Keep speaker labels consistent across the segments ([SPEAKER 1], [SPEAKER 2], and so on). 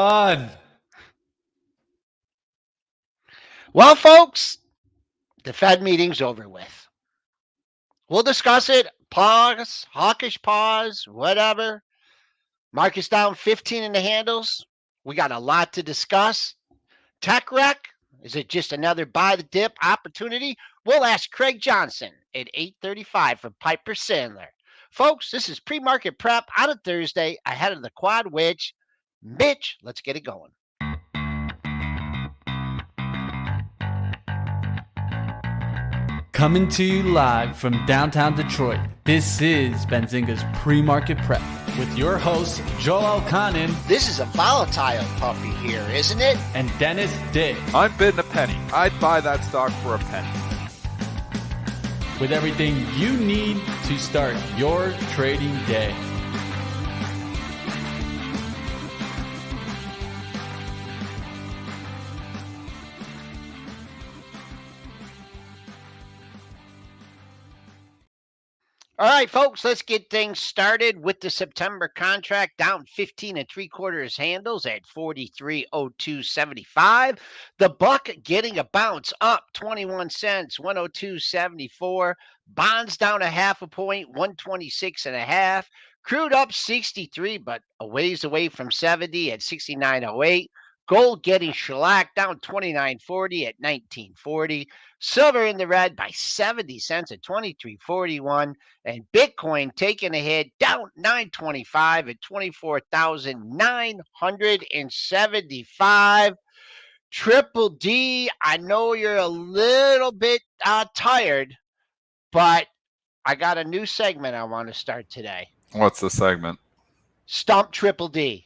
[SPEAKER 1] On.
[SPEAKER 2] Well, folks, the Fed meeting's over with. We'll discuss it. Pause, hawkish pause, whatever. Market's down 15 in the handles. We got a lot to discuss. Tech wreck? Is it just another buy the dip opportunity? We'll ask Craig Johnson at 8:35 from Piper Sandler. Folks, this is pre-market prep on a Thursday ahead of the quad wedge. Mitch, let's get it going.
[SPEAKER 1] Coming to you live from downtown Detroit, this is Benzinga's Pre-Market Prep with your hosts, Joel Elkanin
[SPEAKER 2] This is a volatile puppy here, isn't it?
[SPEAKER 1] and Dennis Dick,
[SPEAKER 3] I'm bidding a penny. I'd buy that stock for a penny.
[SPEAKER 1] with everything you need to start your trading day.
[SPEAKER 2] All right, folks, let's get things started with the September contract down 15 3/4 handles at 43.0275. The buck getting a bounce up 21 cents, 102.74. Bonds down a half a point, 126.5. Crude up 63, but a ways away from 70 at 69.08. Gold getting shellacked down 29.40 at 19.40. Silver in the red by 70 cents at 23.41. And Bitcoin taking a hit down 925 at 24,975. Triple D, I know you're a little bit tired, but I got a new segment I want to start today.
[SPEAKER 3] What's the segment?
[SPEAKER 2] Stump Triple D.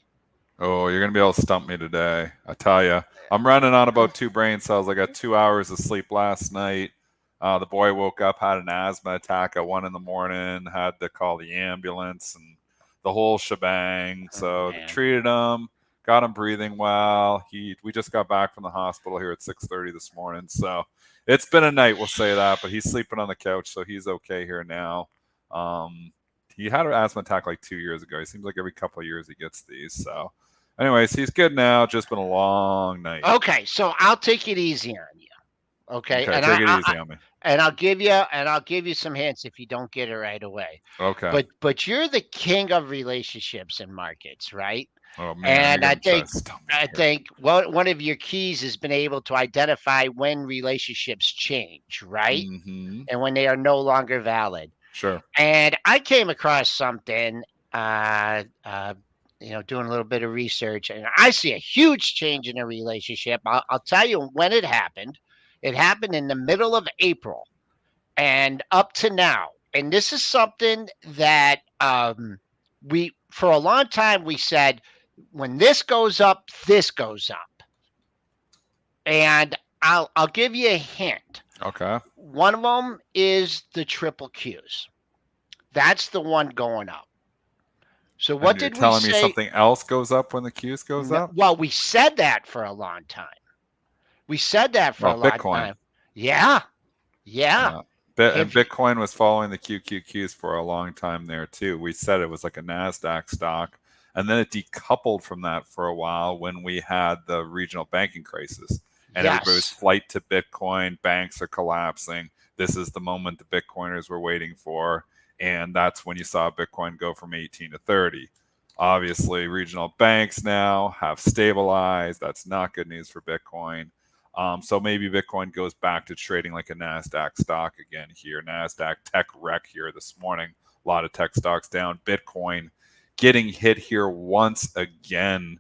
[SPEAKER 3] Oh, you're going to be able to stump me today. I tell you. I'm running on about 2 brain cells. I got 2 hours of sleep last night. The boy woke up, had an asthma attack at 1 a.m, had to call the ambulance and the whole shebang. So
[SPEAKER 2] man.
[SPEAKER 3] treated him, got him breathing well. We just got back from the hospital here at 6:30 this morning. So it's been a night, we'll say that, but he's sleeping on the couch, so he's okay here now. He had an asthma attack like 2 years ago. It seems like every couple of years he gets these. So anyways, he's good now. Just been a long night.
[SPEAKER 2] Okay, so I'll take it easy on you. Okay,
[SPEAKER 3] Okay, take it easy on me.
[SPEAKER 2] and I'll give you some hints if you don't get it right away.
[SPEAKER 3] Okay.
[SPEAKER 2] But you're the king of relationships and markets, right?
[SPEAKER 3] Oh man,
[SPEAKER 2] And I
[SPEAKER 3] you're gonna try to stump me
[SPEAKER 2] I
[SPEAKER 3] here.
[SPEAKER 2] think one of your keys has been able to identify when relationships change, right?
[SPEAKER 3] Mm-hmm.
[SPEAKER 2] And when they are no longer valid.
[SPEAKER 3] Sure.
[SPEAKER 2] And I came across something, doing a little bit of research, and I see a huge change in a relationship. I'll tell you when it happened. It happened in the middle of April and up to now. And this is something that we, for a long time, we said, when this goes up, this goes up. And I'll give you a hint.
[SPEAKER 3] Okay.
[SPEAKER 2] One of them is the triple Qs. That's the one going up. So what
[SPEAKER 3] And you're
[SPEAKER 2] did we
[SPEAKER 3] telling me
[SPEAKER 2] say?
[SPEAKER 3] something else goes up when the Qs goes up?
[SPEAKER 2] Well, we said that for a long time. We said that for a
[SPEAKER 3] Well,
[SPEAKER 2] long
[SPEAKER 3] Bitcoin.
[SPEAKER 2] time. Yeah.
[SPEAKER 3] Yeah. And
[SPEAKER 2] Have you-
[SPEAKER 3] Bitcoin was following the QQQs for a long time there too. We said it was like a NASDAQ stock. And then it decoupled from that for a while when we had the regional banking crisis. And everybody was
[SPEAKER 2] Yes.
[SPEAKER 3] flight to Bitcoin. Banks are collapsing. This is the moment the Bitcoiners were waiting for. And that's when you saw Bitcoin go from 18 to 30. Obviously, regional banks now have stabilized. That's not good news for Bitcoin. So maybe Bitcoin goes back to trading like a NASDAQ stock again here. NASDAQ tech wreck here this morning. A lot of tech stocks down. Bitcoin getting hit here once again.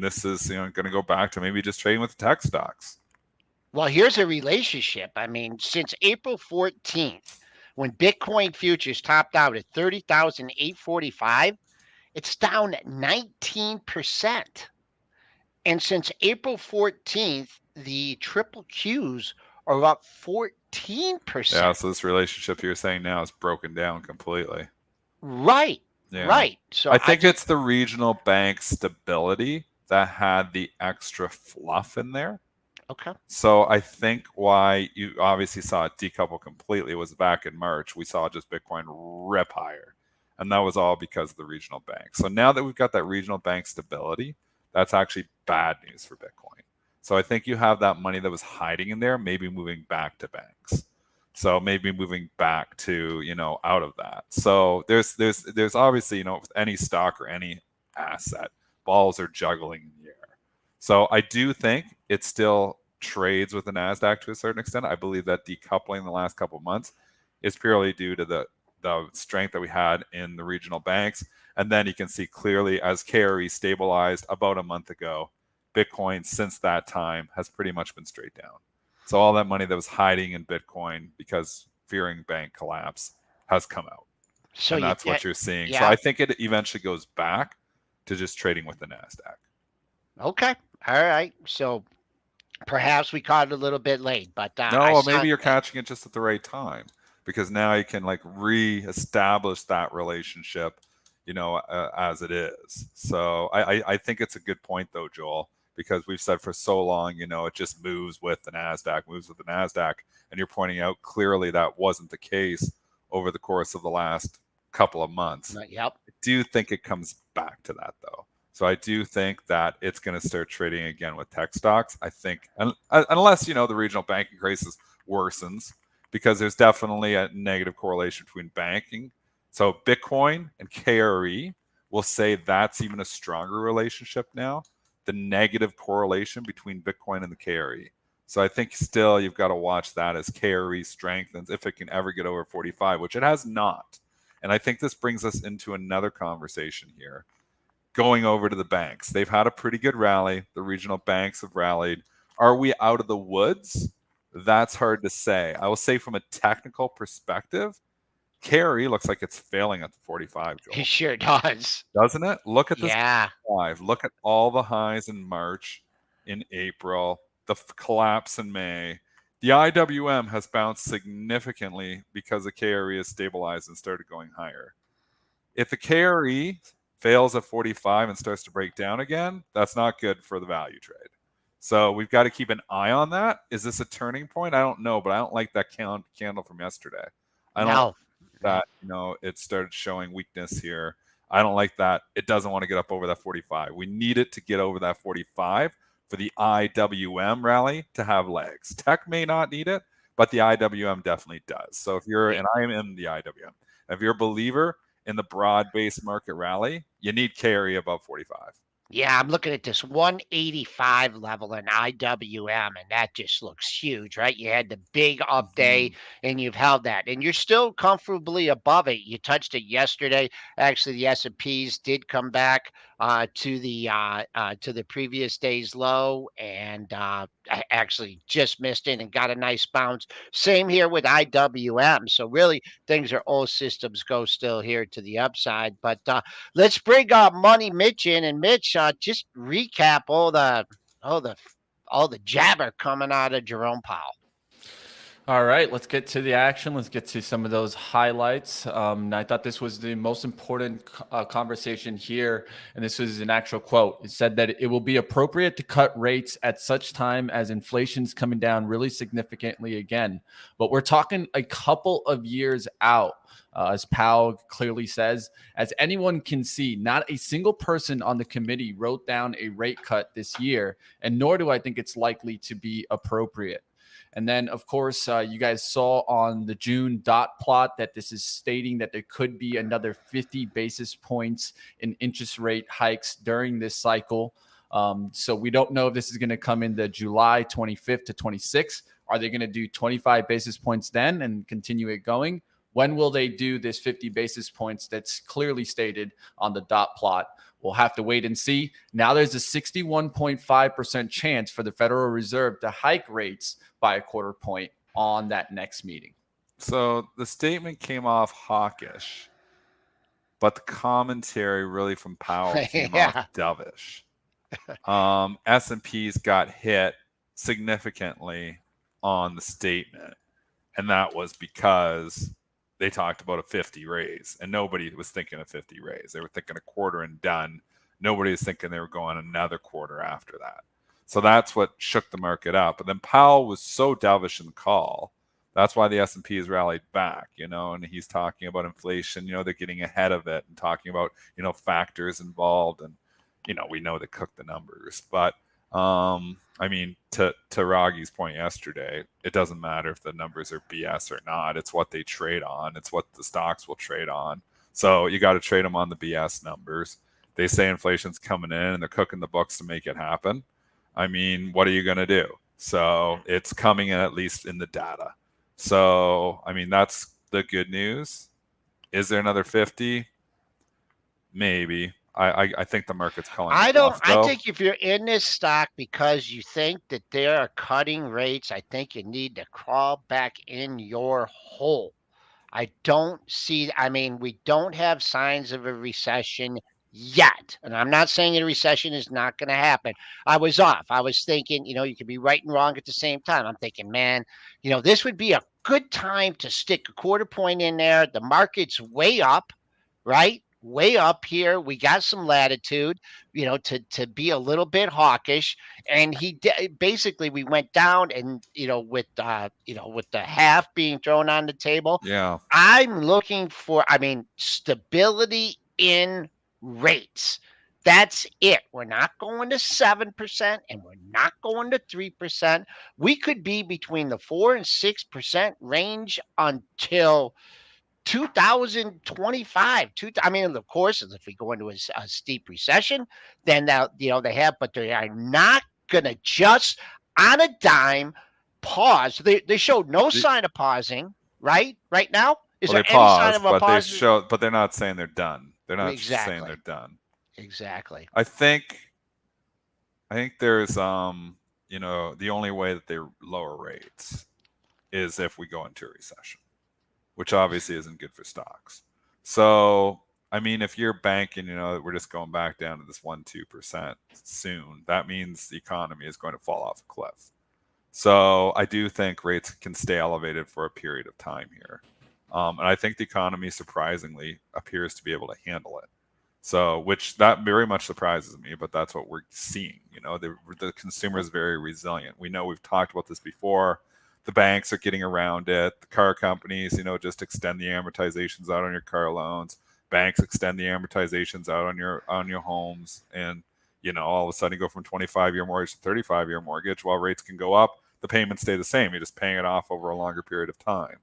[SPEAKER 3] This is going to go back to maybe just trading with the tech stocks.
[SPEAKER 2] Well, here's a relationship. I mean, since April 14th, when Bitcoin futures topped out at 30,845, it's down 19%. And since April 14th, the triple Qs are up 14%.
[SPEAKER 3] Yeah, so this relationship you're saying now is broken down completely.
[SPEAKER 2] Right.
[SPEAKER 3] Yeah.
[SPEAKER 2] Right. So
[SPEAKER 3] I think it's the regional bank stability that had the extra fluff in there.
[SPEAKER 2] Okay.
[SPEAKER 3] So I think why you obviously saw it decouple completely was back in March. We saw just Bitcoin rip higher. And that was all because of the regional bank. So now that we've got that regional bank stability, that's actually bad news for Bitcoin. So I think you have that money that was hiding in there, maybe moving back to banks. So maybe moving back to, out of that. So there's obviously, with any stock or any asset, balls are juggling in the air. So I do think it still trades with the NASDAQ to a certain extent. I believe that decoupling the last couple of months is purely due to the strength that we had in the regional banks. And then you can see clearly as KRE stabilized about a month ago, Bitcoin since that time has pretty much been straight down. So all that money that was hiding in Bitcoin because fearing bank collapse has come out.
[SPEAKER 2] So
[SPEAKER 3] and that's what you're seeing.
[SPEAKER 2] Yeah.
[SPEAKER 3] So I think it eventually goes back to just trading with the NASDAQ.
[SPEAKER 2] Okay. All right. So perhaps we caught it a little bit late, but
[SPEAKER 3] No, maybe you're catching it just at the right time, because now you can re-establish that relationship, as it is. So I think it's a good point though, Joel, because we've said for so long, it just moves with the NASDAQ, and you're pointing out clearly that wasn't the case over the course of the last couple of months.
[SPEAKER 2] Yep.
[SPEAKER 3] I do think it comes back to that though. So I do think that it's going to start trading again with tech stocks. I think, unless, the regional banking crisis worsens, because there's definitely a negative correlation between banking. So Bitcoin and KRE will say that's even a stronger relationship now, the negative correlation between Bitcoin and the KRE. So I think still you've got to watch that as KRE strengthens, if it can ever get over 45, which it has not. And I think this brings us into another conversation here. Going over to the banks. They've had a pretty good rally. The regional banks have rallied. Are we out of the woods? That's hard to say. I will say from a technical perspective, KRE looks like it's failing at the 45, Joel.
[SPEAKER 2] It sure does.
[SPEAKER 3] Doesn't it? Look at this.
[SPEAKER 2] Yeah.
[SPEAKER 3] 45. Look at all the highs in March, in April, the collapse in May. The IWM has bounced significantly because the KRE has stabilized and started going higher. If the KRE fails at 45 and starts to break down again, that's not good for the value trade. So we've got to keep an eye on that. Is this a turning point? I don't know, but I don't like that candle from yesterday. I don't like that, it started showing weakness here. I don't like that. It doesn't want to get up over that 45. We need it to get over that 45 for the IWM rally to have legs. Tech may not need it, but the IWM definitely does. So if you're, and I am in the IWM, if you're a believer in the broad-based market rally, you need KRE above 45.
[SPEAKER 2] Yeah, I'm looking at this 185 level in IWM, and that just looks huge, right? You had the big up day, and you've held that, and you're still comfortably above it. You touched it yesterday. Actually, the S&Ps did come back to the previous day's low, and I actually just missed it and got a nice bounce. Same here with IWM. So really, things are all systems go still here to the upside, but let's bring Money Mitch in, and Mitch, just recap all the jabber coming out of Jerome Powell.
[SPEAKER 1] All right, let's get to the action. Let's get to some of those highlights. I thought this was the most important conversation here, and this was an actual quote. It said that it will be appropriate to cut rates at such time as inflation's coming down really significantly again. But we're talking a couple of years out. As Powell clearly says, as anyone can see, not a single person on the committee wrote down a rate cut this year, and nor do I think it's likely to be appropriate. And then, of course, you guys saw on the June dot plot that this is stating that there could be another 50 basis points in interest rate hikes during this cycle. So we don't know if this is going to come in the July 25th to 26th. Are they going to do 25 basis points then and continue it going? When will they do this 50 basis points that's clearly stated on the dot plot? We'll have to wait and see. Now there's a 61.5% chance for the Federal Reserve to hike rates by a quarter point on that next meeting. So
[SPEAKER 3] the statement came off hawkish, but the commentary really from Powell came off dovish. S&Ps got hit significantly on the statement, and that was because they talked about a 50 raise, and nobody was thinking a 50 raise. They were thinking a quarter and done. Nobody was thinking they were going another quarter after that. So that's what shook the market up. But then Powell was so dovish in the call That's why the S&P has rallied back, and he's talking about inflation, they're getting ahead of it and talking about, factors involved. And, we know they cook the numbers. But, I mean, to Ragi's point yesterday, it doesn't matter if the numbers are BS or not. It's what they trade on. It's what the stocks will trade on. So you got to trade them on the BS numbers. They say inflation's coming in and they're cooking the books to make it happen. I mean, what are you going to do? So it's coming in, at least in the data. So, I mean, that's the good news. Is there another 50? Maybe. I think the market's calling the bluff, though.
[SPEAKER 2] I think if you're in this stock because you think that they are cutting rates, I think you need to crawl back in your hole. I don't see, I mean, we don't have signs of a recession yet. And I'm not saying a recession is not going to happen. I was off. I was thinking, you could be right and wrong at the same time. I'm thinking, man, this would be a good time to stick a quarter point in there. The market's way up, right? Way up here. We got some latitude, to be a little bit hawkish. And basically we went down and, with the half being thrown on the table.
[SPEAKER 3] Yeah.
[SPEAKER 2] I'm looking for, stability in rates. That's it. We're not going to 7% and we're not going to 3%. We could be between the 4 and 6% range until 2025. Of course, if we go into a steep recession, then they have, but they are not going to just on a dime pause. They showed no sign of pausing, right now. Is there any sign of a pause?
[SPEAKER 3] But they're not saying they're done. They're not saying they're done.
[SPEAKER 2] Exactly.
[SPEAKER 3] I think there's the only way that they lower rates is if we go into a recession, which obviously isn't good for stocks. So, I mean, if you're banking, we're just going back down to this 1-2% soon, that means the economy is going to fall off a cliff. So I do think rates can stay elevated for a period of time here. And I think the economy surprisingly appears to be able to handle it. So, which that very much surprises me, but that's what we're seeing. The consumer is very resilient. We know we've talked about this before. The banks are getting around it. The car companies, just extend the amortizations out on your car loans. Banks extend the amortizations out on your homes, and all of a sudden you go from 25-year mortgage to 35-year mortgage. While rates can go up, the payments stay the same. You're just paying it off over a longer period of time.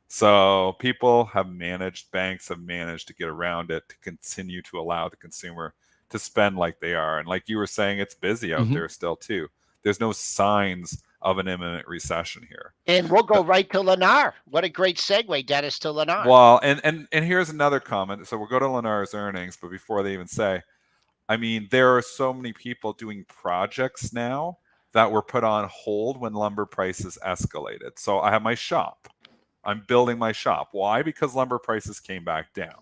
[SPEAKER 3] So banks have managed to get around it to continue to allow the consumer to spend like they are. And like you were saying, it's busy out there still too. There's no signs of an imminent recession here.
[SPEAKER 2] And we'll go right to Lennar. What a great segue, Dennis, to Lennar.
[SPEAKER 3] Well, and here's another comment. So we'll go to Lennar's earnings, but before they even say, there are so many people doing projects now that were put on hold when lumber prices escalated. So I have my shop. I'm building my shop. Why? Because lumber prices came back down.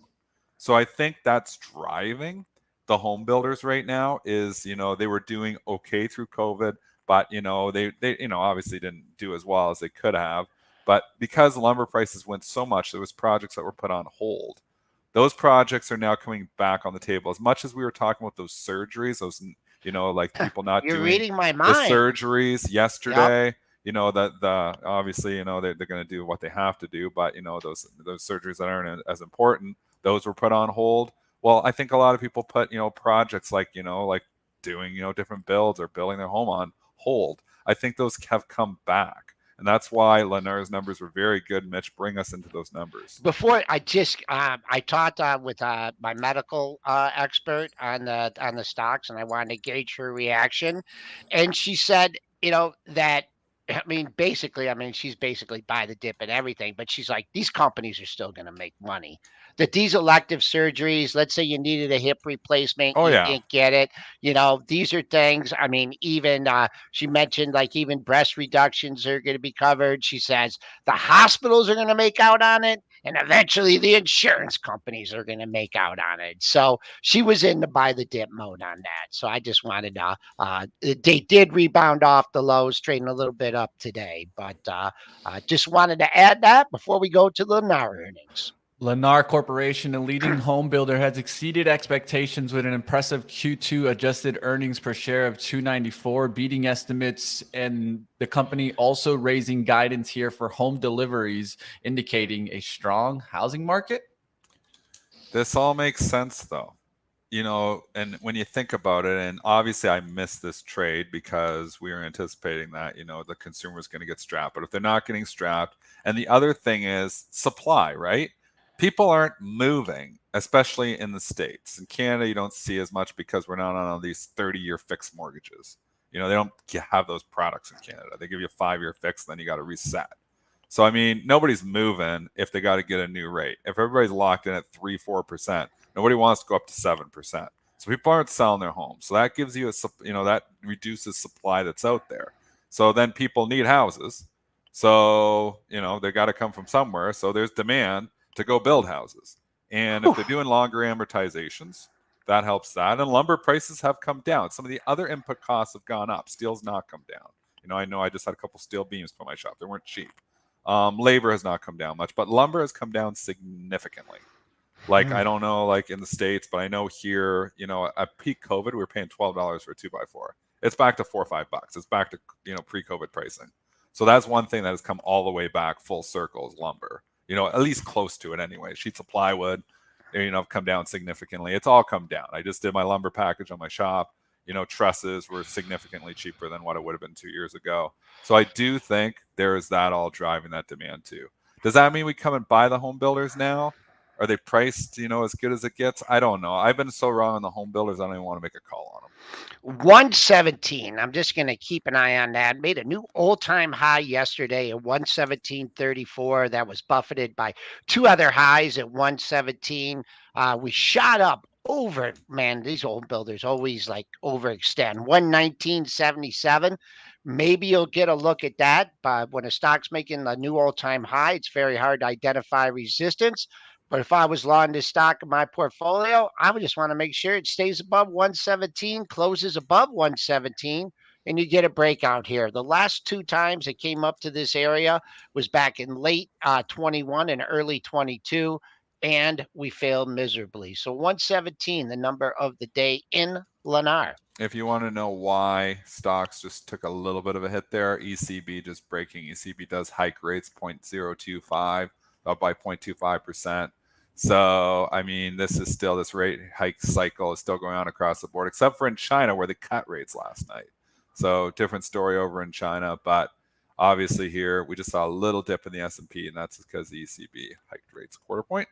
[SPEAKER 3] So I think that's driving the home builders right now is, they were doing okay through COVID, but, they obviously didn't do as well as they could have. But because lumber prices went so much, there was projects that were put on hold. Those projects are now coming back on the table. As much as we were talking about those surgeries, those, like people not
[SPEAKER 2] You're
[SPEAKER 3] doing
[SPEAKER 2] reading my mind.
[SPEAKER 3] The surgeries yesterday. Yep. Obviously, they're going to do what they have to do, but those surgeries that aren't as important, those were put on hold. Well, I think a lot of people put projects like doing different builds or building their home on hold. I think those have come back, and that's why Lennar's numbers were very good. Mitch, bring us into those numbers.
[SPEAKER 2] Before I talked with my medical expert on the stocks, and I wanted to gauge her reaction, and she said that. She's basically buy the dip and everything, but she's like, these companies are still going to make money. That these elective surgeries, let's say you needed a hip replacement, didn't get it. These are things, even she mentioned even breast reductions are going to be covered. She says the hospitals are going to make out on it, and eventually the insurance companies are going to make out on it. So she was in the buy the dip mode on that. So I just wanted to, they did rebound off the lows, trading a little bit up today, but just wanted to add that before we go to the Lennar earnings.
[SPEAKER 1] Lennar Corporation, a leading home builder, has exceeded expectations with an impressive Q2 adjusted earnings per share of $2.94, beating estimates, and the company also raising guidance here for home deliveries, indicating a strong housing market.
[SPEAKER 3] This all makes sense, though. And when you think about it, and obviously I missed this trade because we were anticipating that, the consumer is going to get strapped. But if they're not getting strapped, and the other thing is supply, right? People aren't moving, especially in the States. In Canada, you don't see as much because we're not on these 30-year fixed mortgages. They don't have those products in Canada. They give you a 5-year fix, then you got to reset. So, I mean, nobody's moving if they got to get a new rate. If everybody's locked in at 3-4%, nobody wants to go up to 7%. So people aren't selling their homes. So that gives you that reduces supply that's out there. So then people need houses. So, they got to come from somewhere. So there's demand to go build houses. And if they're doing longer amortizations, that helps that. And lumber prices have come down. Some of the other input costs have gone up. Steel's not come down. I know I just had a couple steel beams for my shop. They weren't cheap. Labor has not come down much, but lumber has come down significantly. Like, I don't know, like in the States, but I know here, at peak COVID, we were paying $12 for a 2x4. It's back to $4 or $5. It's back to, pre-COVID pricing. So that's one thing that has come all the way back full circle is lumber, at least close to it anyway. Sheets of plywood, have come down significantly. It's all come down. I just did my lumber package on my shop. Trusses were significantly cheaper than what it would have been 2 years ago. So I do think there is that all driving that demand too. Does that mean we come and buy the home builders now? Are they priced, as good as it gets? I don't know. I've been so wrong on the home builders, I don't even want to make a call on them.
[SPEAKER 2] 117. I'm just going to keep an eye on that. Made a new all-time high yesterday at 117.34. That was buffeted by two other highs at 117. We shot up over, man, these home builders always like overextend. 119.77. Maybe you'll get a look at that. But when a stock's making a new all-time high, it's very hard to identify resistance. But if I was long this stock in my portfolio, I would just want to make sure it stays above 117, closes above 117, and you get a breakout here. The last two times it came up to this area was back in late 21 and early 22, and we failed miserably. So 117, the number of the day in Lennar.
[SPEAKER 3] If you want to know why stocks just took a little bit of a hit there, ECB just breaking. ECB does hike rates 0.025, up by 0.25%. So, I mean, this rate hike cycle is still going on across the board, except for in China where they cut rates last night. So different story over in China, but obviously here we just saw a little dip in the S&P, and that's because the ECB hiked rates a quarter point.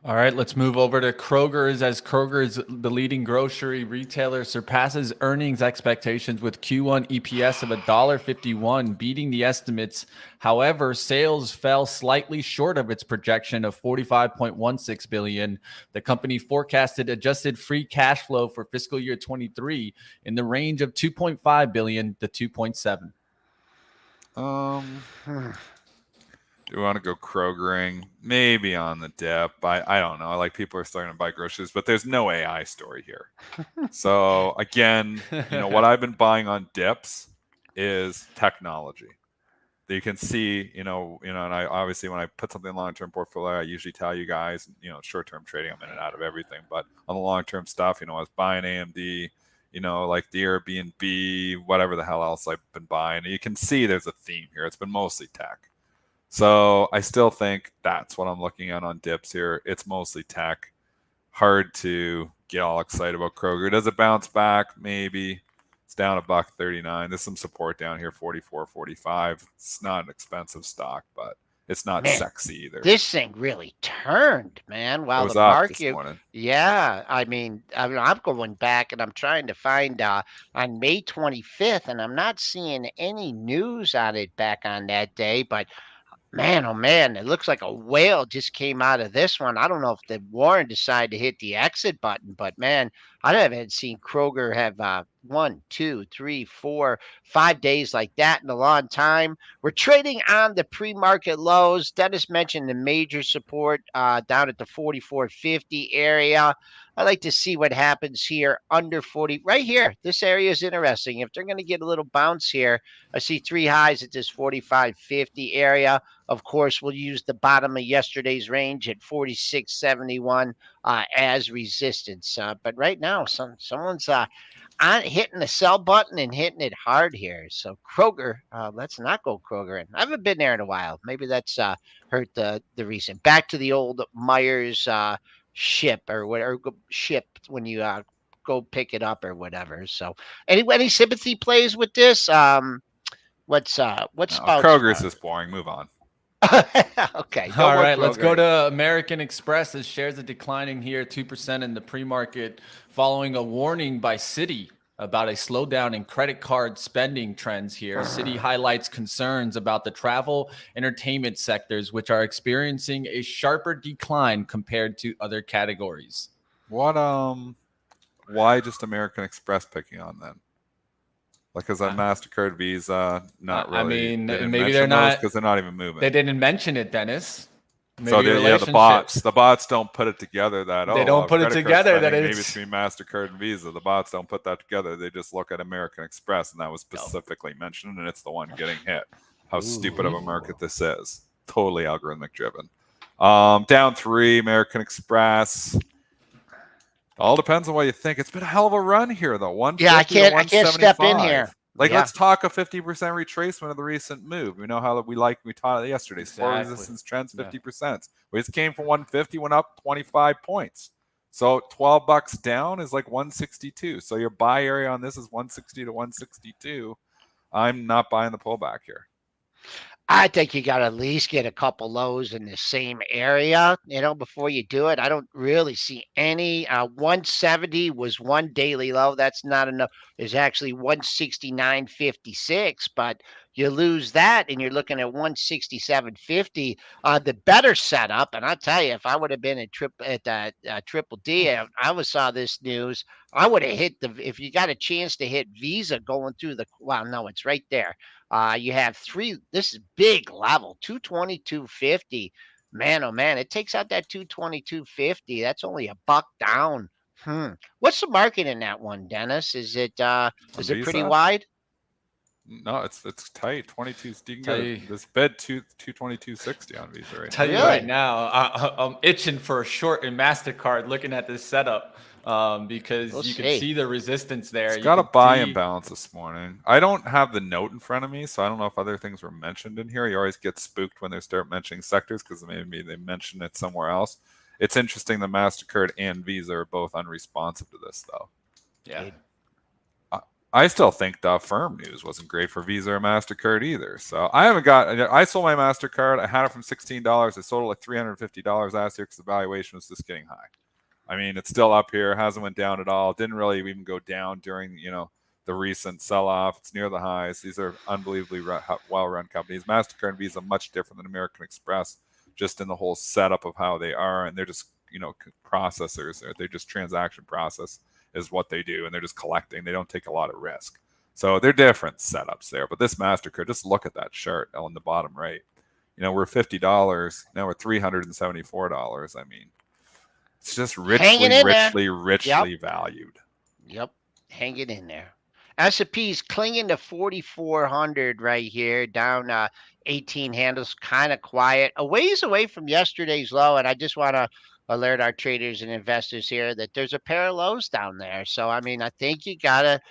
[SPEAKER 1] All right, let's move over to Kroger's, as Kroger's, the leading grocery retailer, surpasses earnings expectations with Q1 EPS of $1.51, beating the estimates. However, sales fell slightly short of its projection of $45.16 billion. The company forecasted adjusted free cash flow for fiscal year 23 in the range of $2.5 billion to $2.7 billion.
[SPEAKER 3] Do we want to go Krogering? Maybe on the dip. I don't know. Like, people are starting to buy groceries, but there's no AI story here. So again, what I've been buying on dips is technology. You can see, and I obviously, when I put something in long-term portfolio, I usually tell you guys, short-term trading, I'm in and out of everything. But on the long-term stuff, I was buying AMD, like the Airbnb, whatever the hell else I've been buying. And you can see there's a theme here. It's been mostly tech. So I still think that's what I'm looking at on dips here. It's mostly tech. Hard to get all excited about Kroger. Does it bounce back? Maybe. It's down $1.39. There's some support down here, 44.45. It's not an expensive stock, but it's not sexy either.
[SPEAKER 2] This thing really turned, man. While
[SPEAKER 3] it was
[SPEAKER 2] the
[SPEAKER 3] up
[SPEAKER 2] market,
[SPEAKER 3] this morning.
[SPEAKER 2] yeah. I mean, I'm going back and I'm trying to find on May 25th, and I'm not seeing any news on it back on that day, but. Man, oh man, it looks like a whale just came out of this one. I don't know if the Warren decided to hit the exit button, but man, I haven't seen Kroger have 1, 2, 3, 4, 5 days like that in a long time. We're trading on the pre-market lows. Dennis mentioned the major support down at the 44.50 area. I like to see what happens here under 40. Right here, this area is interesting. If they're going to get a little bounce here, I see 3 highs at this 45.50 area. Of course, we'll use the bottom of yesterday's range at 46.71 as resistance. But right now, someone's on hitting the sell button and hitting it hard here. So Kroger, let's not go Kroger. And I haven't been there in a while. Maybe that's hurt the reason. Back to the old Myers ship or whatever ship when you go pick it up or whatever. So any sympathy plays with this? What's
[SPEAKER 3] No,
[SPEAKER 2] Spouts?
[SPEAKER 3] Kroger's just boring. Move on.
[SPEAKER 2] Okay, no
[SPEAKER 1] All
[SPEAKER 2] more
[SPEAKER 1] right, let's go
[SPEAKER 2] Kroger.
[SPEAKER 1] to American Express. As shares are declining here, 2% in the pre-market, following a warning by Citi about a slowdown in credit card spending trends here. Citi highlights concerns about the travel, entertainment sectors, which are experiencing a sharper decline compared to other categories.
[SPEAKER 3] What why just American Express picking on them? Like, is that MasterCard, Visa? Not really.
[SPEAKER 1] I mean,
[SPEAKER 3] They didn't
[SPEAKER 1] maybe
[SPEAKER 3] mention
[SPEAKER 1] they're
[SPEAKER 3] those
[SPEAKER 1] not
[SPEAKER 3] because they're not even moving.
[SPEAKER 1] They didn't mention it, Dennis. Maybe
[SPEAKER 3] So yeah, the bots don't put it together that
[SPEAKER 1] They don't put it
[SPEAKER 3] credit card
[SPEAKER 1] together that
[SPEAKER 3] spending, maybe
[SPEAKER 1] it's-
[SPEAKER 3] between MasterCard and Visa. The bots don't put that together. They just look at American Express, and that was specifically mentioned, and it's the one getting hit. How stupid of a market this is. Totally algorithmic driven. Down 3, American Express. All depends on what you think. It's been a hell of a run here, though. 150
[SPEAKER 2] Yeah,
[SPEAKER 3] to
[SPEAKER 2] I can't step in
[SPEAKER 3] 175.
[SPEAKER 2] here.
[SPEAKER 3] Like,
[SPEAKER 2] Yeah.
[SPEAKER 3] let's talk a 50% retracement of the recent move. We know how we taught it yesterday. Support
[SPEAKER 1] Exactly.
[SPEAKER 3] resistance trends 50%. We just came from 150, went up 25 points. So $12 down is like 162. So your buy area on this is 160 to 162. I'm not buying the pullback here.
[SPEAKER 2] I think you got to at least get a couple lows in the same area, before you do it. I don't really see any. 170 was one daily low. That's not enough. There's actually 169.56, but you lose that and you're looking at 167.50. The better setup, and I tell you, if I would have been at Triple D, saw this news, I would have hit if you got a chance to hit Visa going through no, it's right there. You have 3. This is big level, 222.50. Man, oh man, it takes out that 222.50. That's only $1 down. What's the market in that one, Dennis? Is it pretty wide?
[SPEAKER 3] No, it's tight. 22. You can get this bid 222.60 on Visa right now.
[SPEAKER 1] Tell you right now, I'm itching for a short in MasterCard looking at this setup. Because you can see the resistance there.
[SPEAKER 3] It's got a buy imbalance this morning. I don't have the note in front of me, so I don't know if other things were mentioned in here. You always get spooked when they start mentioning sectors because maybe they mention it somewhere else. It's interesting that MasterCard and Visa are both unresponsive to this, though.
[SPEAKER 1] Yeah.
[SPEAKER 3] I still think the firm news wasn't great for Visa or MasterCard either. So I sold my MasterCard. I had it from $16. I sold it like $350 last year because the valuation was just getting high. I mean, it's still up here. Hasn't went down at all. Didn't really even go down during, the recent sell-off. It's near the highs. These are unbelievably well-run companies. MasterCard and Visa much different than American Express, just in the whole setup of how they are. And they're just, processors. They're just transaction process is what they do. And they're just collecting. They don't take a lot of risk. So they're different setups there. But this MasterCard, just look at that chart on the bottom right. We're $50. Now we're $374. I mean, it's just richly valued.
[SPEAKER 2] Yep, hanging in there. S&P's clinging to 4,400 right here, down 18 handles, kind of quiet, a ways away from yesterday's low. And I just want to alert our traders and investors here that there's a pair of lows down there. So, I mean, I think you got to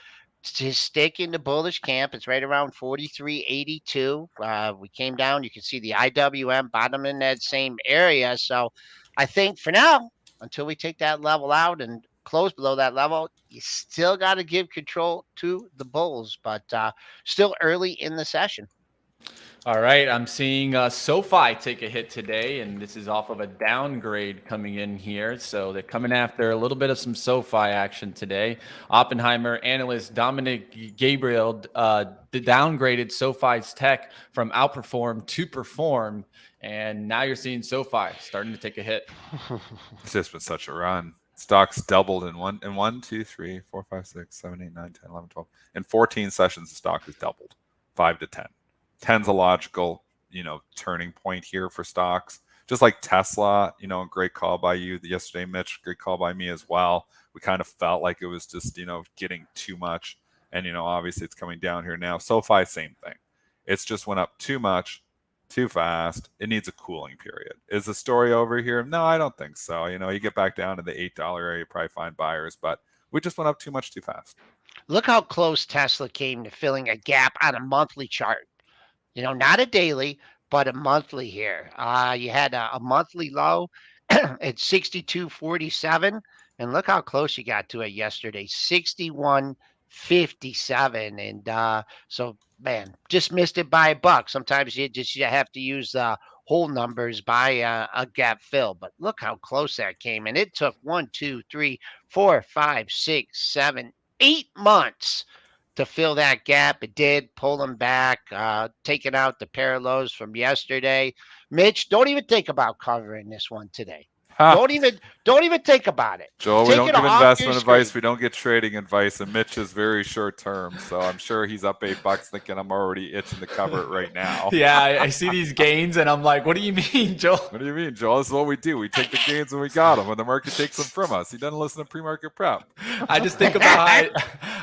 [SPEAKER 2] stick in the bullish camp. It's right around 43.82. We came down. You can see the IWM bottom in that same area. So I think for now, until we take that level out and close below that level, you still got to give control to the bulls, but still early in the session.
[SPEAKER 1] All right, I'm seeing SoFi take a hit today, and this is off of a downgrade coming in here. So they're coming after a little bit of some SoFi action today. Oppenheimer analyst Dominic Gabriel downgraded SoFi's tech from outperform to perform, and now you're seeing SoFi starting to take a hit.
[SPEAKER 3] It's just been such a run. Stocks doubled in 1, 2, 3, 4, 5, 6, 7, 8, 9, 10, 11, 12. In 14 sessions, the stock has doubled, 5 to 10. 10's a logical, turning point here for stocks. just like Tesla, great call by you yesterday, Mitch, great call by me as well. We kind of felt like it was just, getting too much. And, obviously it's coming down here now. SoFi, same thing. It's just went up too much, too fast. It needs a cooling period. Is the story over here? No, I don't think so. You get back down to the $8 area, you probably find buyers, but we just went up too much too fast.
[SPEAKER 2] Look how close Tesla came to filling a gap on a monthly chart. Not a daily, but a monthly here. You had a monthly low at 62.47, and look how close you got to it yesterday, 61.57. And so, man, just missed it by a buck. Sometimes you have to use whole numbers by a gap fill, but look how close that came. And it took 1, 2, 3, 4, 5, 6, 7, 8 months to fill that gap. It did pull them back, taking out the parallels from yesterday. Mitch, don't even think about covering this one today. Don't even think about it.
[SPEAKER 3] Joel, we
[SPEAKER 2] Take
[SPEAKER 3] don't
[SPEAKER 2] it
[SPEAKER 3] give
[SPEAKER 2] off
[SPEAKER 3] investment
[SPEAKER 2] your
[SPEAKER 3] advice.
[SPEAKER 2] screen.
[SPEAKER 3] We don't get trading advice. And Mitch is very short term. So I'm sure he's up $8 thinking I'm already itching to cover it right now.
[SPEAKER 1] Yeah, I see these gains and I'm like, what do you mean, Joel?
[SPEAKER 3] What do you mean, Joel? This is what we do. We take the gains when we got them, when the market takes them from us. He doesn't listen to pre-market prep.
[SPEAKER 1] I just think about how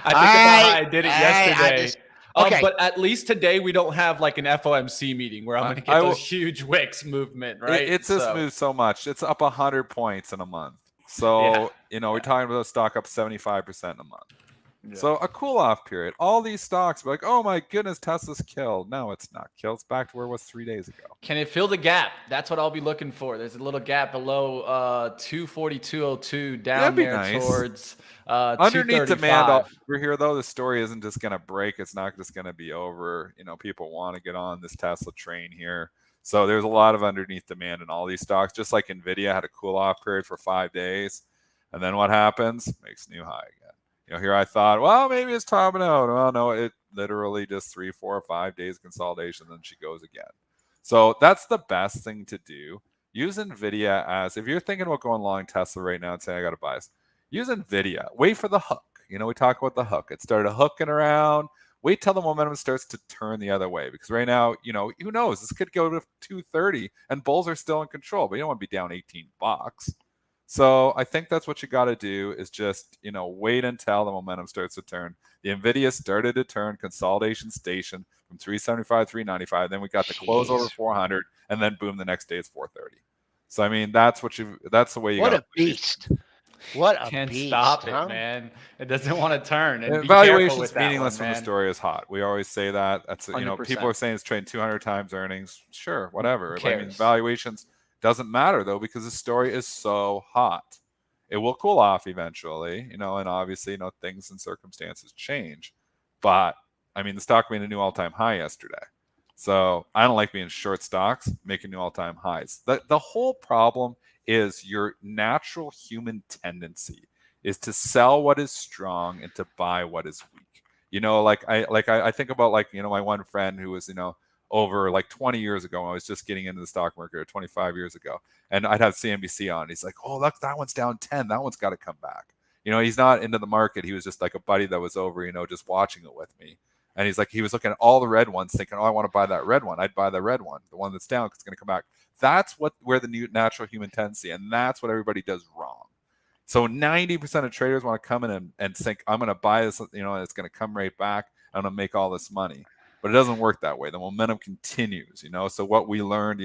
[SPEAKER 1] I did it yesterday.
[SPEAKER 2] Okay.
[SPEAKER 1] But at least today we don't have like an FOMC meeting where I'm going to get those huge wicks movement, right?
[SPEAKER 3] It's just moved so much. It's up 100 points in a month. So, we're talking about a stock up 75% in a month. Yeah. So a cool-off period. All these stocks be like, oh my goodness, Tesla's killed. No, it's not killed. It's back to where it was 3 days ago.
[SPEAKER 1] Can it fill the gap? That's what I'll be looking for. There's a little gap below 242.02 down there
[SPEAKER 3] nice.
[SPEAKER 1] Towards
[SPEAKER 3] underneath demand over here, though. The story isn't just going to break. It's not just going to be over. People want to get on this Tesla train here. So there's a lot of underneath demand in all these stocks. Just like NVIDIA had a cool-off period for 5 days. And then what happens? Makes new high again. Here I thought, well, maybe it's topping out. Well, no, it literally just 3, 4, 5 days consolidation, then she goes again. So that's the best thing to do. Use NVIDIA as, if you're thinking about going long Tesla right now and saying, I got to buy this, use NVIDIA. Wait for the hook. We talk about the hook. It started hooking around. Wait till the momentum starts to turn the other way. Because right now, who knows? This could go to 230 and bulls are still in control, but you don't want to be down $18. So I think that's what you got to do is just, wait until the momentum starts to turn. The NVIDIA started to turn consolidation station from 375, 395. Then we got the close over 400, and then boom, the next day it's 430. So I mean, that's the way you got.
[SPEAKER 2] What a beast! What a
[SPEAKER 1] Can't
[SPEAKER 2] beast!
[SPEAKER 1] Stop it, man. It doesn't want to turn. And
[SPEAKER 3] valuation's meaningless when the story is hot. We always say that. That's
[SPEAKER 1] 100%.
[SPEAKER 3] People are saying it's trading 200 times earnings. Sure, whatever. I mean, valuations doesn't matter though because the story is so hot. It will cool off eventually, and obviously, things and circumstances change. But I mean, the stock made a new all-time high yesterday. So I don't like being short stocks making new all-time highs. The whole problem is your natural human tendency is to sell what is strong and to buy what is weak. I think about my one friend who was over like 20 years ago when I was just getting into the stock market, or 25 years ago, and I'd have CNBC on. He's like, oh, look, that one's down 10. That one's got to come back. He's not into the market. He was just like a buddy that was over, just watching it with me. And he's like, he was looking at all the red ones thinking, oh, I want to buy that red one. I'd buy the red one, the one that's down because it's going to come back. That's where the new natural human tendency, and that's what everybody does wrong. So 90% of traders want to come in and think, I'm going to buy this, and it's going to come right back. I'm going to make all this money. But it doesn't work that way. The momentum continues, So what we learned,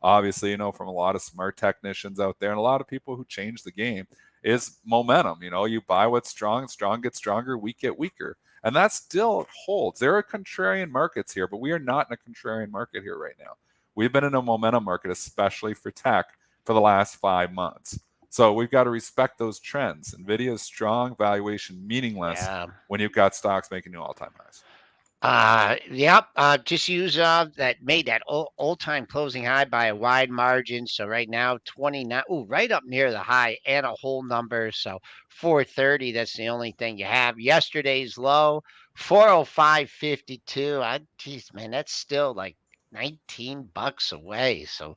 [SPEAKER 3] obviously, from a lot of smart technicians out there and a lot of people who change the game is momentum. You buy what's strong gets stronger, weak get weaker. And that still holds. There are contrarian markets here, but we are not in a contrarian market here right now. We've been in a momentum market, especially for tech, for the last 5 months. So we've got to respect those trends. NVIDIA is strong, valuation meaningless when you've got stocks making new all-time highs.
[SPEAKER 2] Just use that made that all-time closing high by a wide margin. So right now 29, right up near the high and a whole number. So 430, that's the only thing you have. Yesterday's low 405.52. Geez, man, that's still like $19 away. So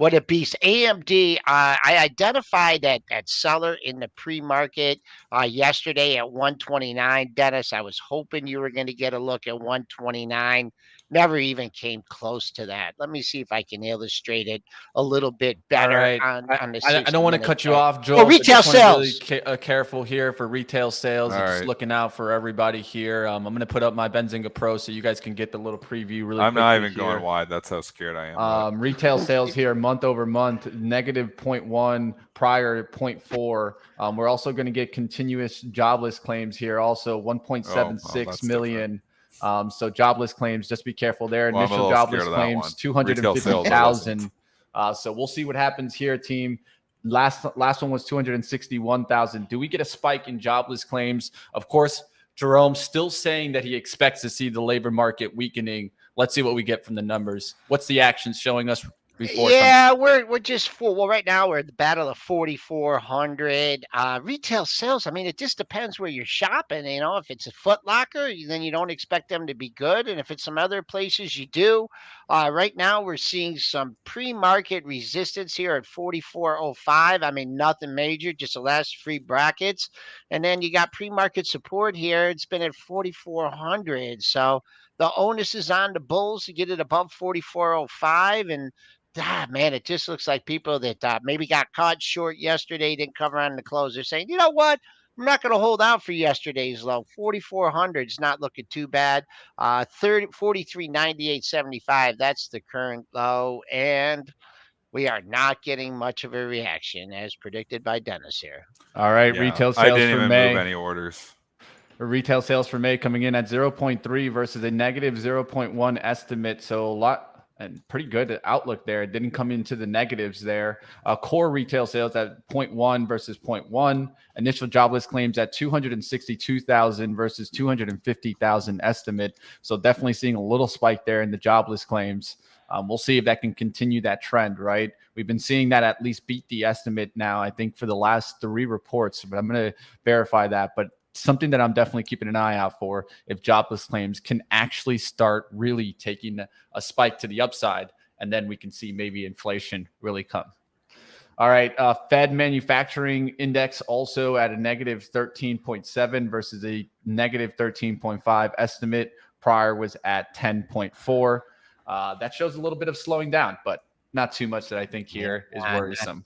[SPEAKER 2] What a beast. AMD, I identified that seller in the pre-market yesterday at 129. Dennis, I was hoping you were going to get a look at 129. Never even came close to that. Let me see if I can illustrate it a little bit
[SPEAKER 1] All
[SPEAKER 2] better
[SPEAKER 1] right.
[SPEAKER 2] on the
[SPEAKER 1] I don't want to
[SPEAKER 2] 60-minute
[SPEAKER 1] cut you
[SPEAKER 2] chart.
[SPEAKER 1] off,
[SPEAKER 2] Oh,
[SPEAKER 1] Joel, but
[SPEAKER 2] retail
[SPEAKER 1] just want to really
[SPEAKER 2] sales.
[SPEAKER 1] careful here for retail sales.
[SPEAKER 3] All
[SPEAKER 1] And just
[SPEAKER 3] right.
[SPEAKER 1] looking out for everybody here. I'm going to put up my Benzinga Pro so you guys can get the little preview really
[SPEAKER 3] I'm
[SPEAKER 1] quickly
[SPEAKER 3] not even
[SPEAKER 1] here.
[SPEAKER 3] going wide. That's how scared I am.
[SPEAKER 1] Retail sales here month over month, negative 0.1, prior 0.4. We're also going to get continuous jobless claims here, also 1.76
[SPEAKER 3] that's
[SPEAKER 1] million. So jobless claims, just be careful there.
[SPEAKER 3] Well, I'm a
[SPEAKER 1] Initial
[SPEAKER 3] little
[SPEAKER 1] jobless
[SPEAKER 3] scared of that one.
[SPEAKER 1] claims,
[SPEAKER 3] Retail sales, I
[SPEAKER 1] 250,000. So we'll see what happens here, team. Last one was 261,000. Do we get a spike in jobless claims? Of course, Jerome's still saying that he expects to see the labor market weakening. Let's see what we get from the numbers. What's the action showing us before?
[SPEAKER 2] Yeah, we're just full. Well, right now we're at the battle of 4,400. Retail sales, I mean, it just depends where you're shopping. You know, if it's a Foot Locker, then you don't expect them to be good. And if it's some other places, you do. Right now we're seeing some pre-market resistance here at 44.05. I mean, nothing major, just the last three brackets. And then you got pre-market support here. It's been at 4,400. So the onus is on the bulls to get it above 44.05. And man, it just looks like people that maybe got caught short yesterday, didn't cover on the close. They're saying, you know what? I'm not going to hold out for yesterday's low. 4,400 is not looking too bad. 43.9875, that's the current low. And we are not getting much of a reaction as predicted by Dennis here.
[SPEAKER 1] All right,
[SPEAKER 3] Yeah,
[SPEAKER 1] retail
[SPEAKER 3] I
[SPEAKER 1] sales
[SPEAKER 3] didn't
[SPEAKER 1] for
[SPEAKER 3] even
[SPEAKER 1] May.
[SPEAKER 3] move any orders.
[SPEAKER 1] Retail sales for May coming in at 0.3 versus a negative 0.1 estimate. So a lot and pretty good outlook there. It didn't come into the negatives there. Core retail sales at 0.1 versus 0.1. Initial jobless claims at 262,000 versus 250,000 estimate. So definitely seeing a little spike there in the jobless claims. We'll see if that can continue that trend, right? We've been seeing that at least beat the estimate now, I think, for the last three reports, but I'm going to verify that. But something that I'm definitely keeping an eye out for if jobless claims can actually start really taking a spike to the upside, and then we can see maybe inflation really come. All right, Fed manufacturing index also at a negative 13.7 versus a negative 13.5 estimate. Prior was at 10.4. That shows a little bit of slowing down, but not too much that I think here is worrisome.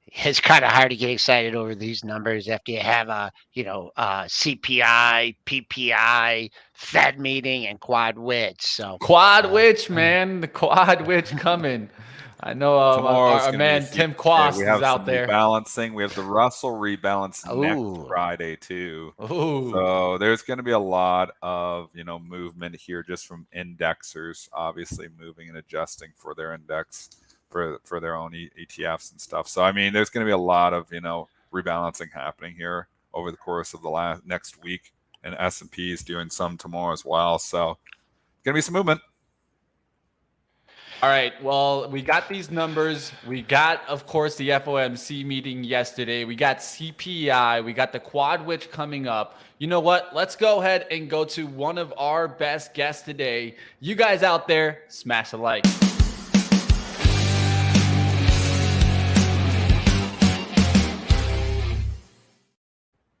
[SPEAKER 2] It's kind of hard to get excited over these numbers after you have a, CPI, PPI, Fed meeting, and quad witch. So
[SPEAKER 1] quad witch, man, the quad witch coming. I know our man Tim Quast is out there.
[SPEAKER 3] Rebalancing. We have the Russell rebalance next Friday too. So there's going to be a lot of movement here just from indexers, obviously moving and adjusting for their index for their own ETFs and stuff. So I mean, there's going to be a lot of rebalancing happening here over the course of the next week, and S&P is doing some tomorrow as well. So going to be some movement.
[SPEAKER 1] All right. Well, we got these numbers. We got, of course, the FOMC meeting yesterday. We got CPI. We got the quad witch coming up. You know what? Let's go ahead and go to one of our best guests today. You guys out there, smash a like.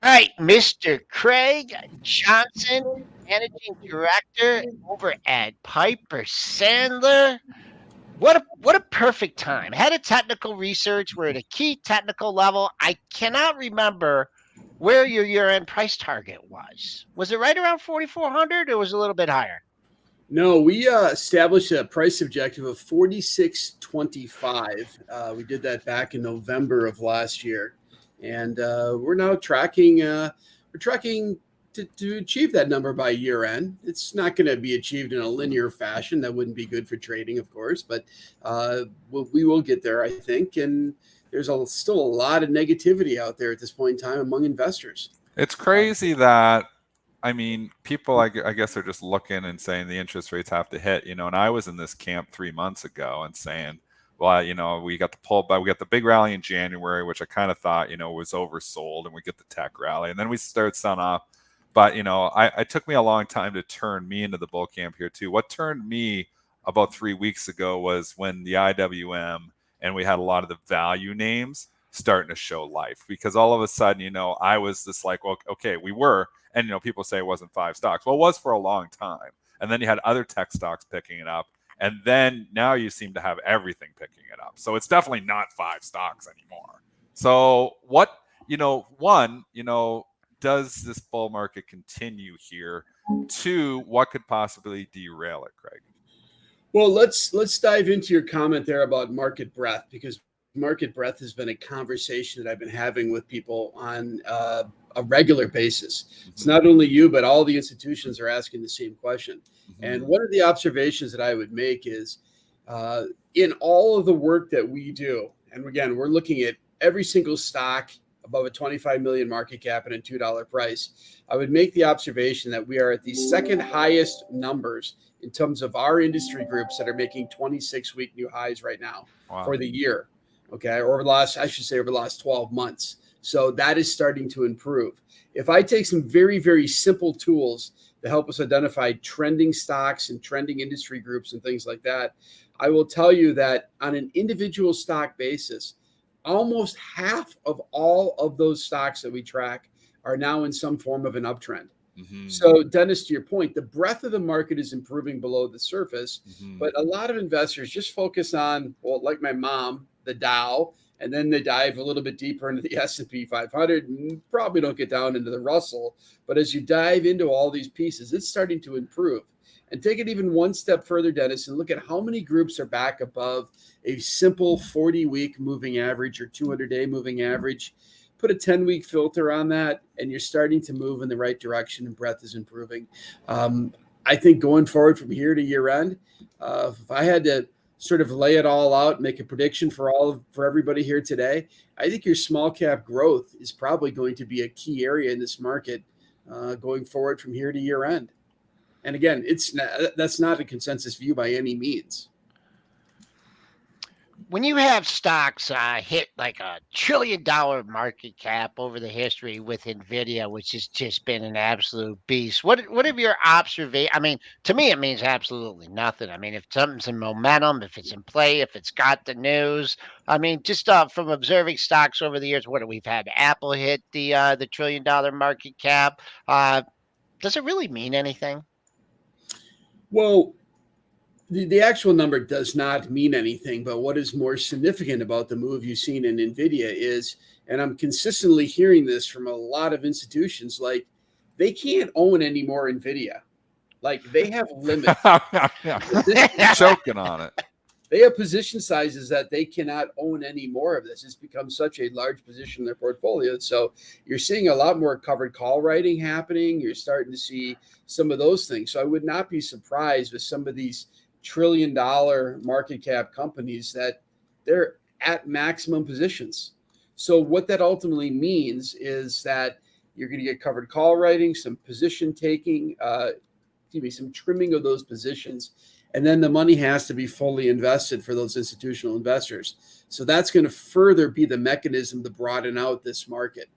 [SPEAKER 2] All right, Mr. Craig Johnson, Managing Director over at Piper Sandler. What a perfect time. Head of technical research. We're at a key technical level. I cannot remember where your year-end price target was. Was it right around 4,400 or was it a little bit higher?
[SPEAKER 4] No, we established a price objective of 46.25. We did that back in November of last year. And we're now tracking. We're tracking to achieve that number by year end. It's not going to be achieved in a linear fashion. That wouldn't be good for trading, of course. But we will get there, I think. And there's still a lot of negativity out there at this point in time among investors.
[SPEAKER 3] It's crazy that, I mean, people, I guess, are just looking and saying the interest rates have to hit. And I was in this camp 3 months ago and saying, well, we got the pullback. We got the big rally in January, which I kind of thought, was oversold, and we get the tech rally, and then we start selling off. But it took me a long time to turn me into the bull camp here too. What turned me about 3 weeks ago was when the IWM and we had a lot of the value names starting to show life, because all of a sudden, I was just like, well, okay, we were, and people say it wasn't 5 stocks. Well, it was for a long time. And then you had other tech stocks picking it up. And then now you seem to have everything picking it up. So it's definitely not 5 stocks anymore. So what, does this bull market continue here? 2, what could possibly derail it, Craig?
[SPEAKER 4] Well, let's dive into your comment there about market breadth, because market breadth has been a conversation that I've been having with people on a regular basis. It's not only you, but all the institutions are asking the same question. And one of the observations that I would make is in all of the work that we do, and again, we're looking at every single stock above a 25 million market cap and a $2 price, I would make the observation that we are at the second highest numbers in terms of our industry groups that are making 26-week new highs right now for the year. Okay. Over the last 12 months. So that is starting to improve. If I take some very, very simple tools to help us identify trending stocks and trending industry groups and things like that, I will tell you that on an individual stock basis, almost half of all of those stocks that we track are now in some form of an uptrend. So, Dennis, to your point, the breadth of the market is improving below the surface, but a lot of investors just focus on, well, like my mom, the Dow, and then they dive a little bit deeper into the S&P 500 and probably don't get down into the Russell. But as you dive into all these pieces, it's starting to improve. And take it even one step further, Dennis, and look at how many groups are back above a simple 40-week moving average or 200-day moving average. Put a 10-week filter on that, and you're starting to move in the right direction, and breadth is improving. I think going forward from here to year end, if I had to sort of lay it all out, make a prediction for everybody here today, I think your small cap growth is probably going to be a key area in this market going forward from here to year end. And again, that's not a consensus view by any means.
[SPEAKER 2] When you have stocks hit like $1 trillion market cap over the history with NVIDIA, which has just been an absolute beast, what have your observations? I mean, to me, it means absolutely nothing. I mean, if something's in momentum, if it's in play, if it's got the news, I mean, just from observing stocks over the years, we've had Apple hit the $1 trillion market cap. Does it really mean anything?
[SPEAKER 4] Well, the actual number does not mean anything, but what is more significant about the move you've seen in NVIDIA is, and I'm consistently hearing this from a lot of institutions, like they can't own any more NVIDIA. Like they have limits.
[SPEAKER 3] Choking on it.
[SPEAKER 4] They have position sizes that they cannot own any more of this. It's become such a large position in their portfolio. So you're seeing a lot more covered call writing happening. You're starting to see some of those things. So I would not be surprised with some of these $1 trillion market cap companies that they're at maximum positions. So what that ultimately means is that you're going to get covered call writing, some position taking, some trimming of those positions. And then the money has to be fully invested for those institutional investors. So that's going to further be the mechanism to broaden out this market.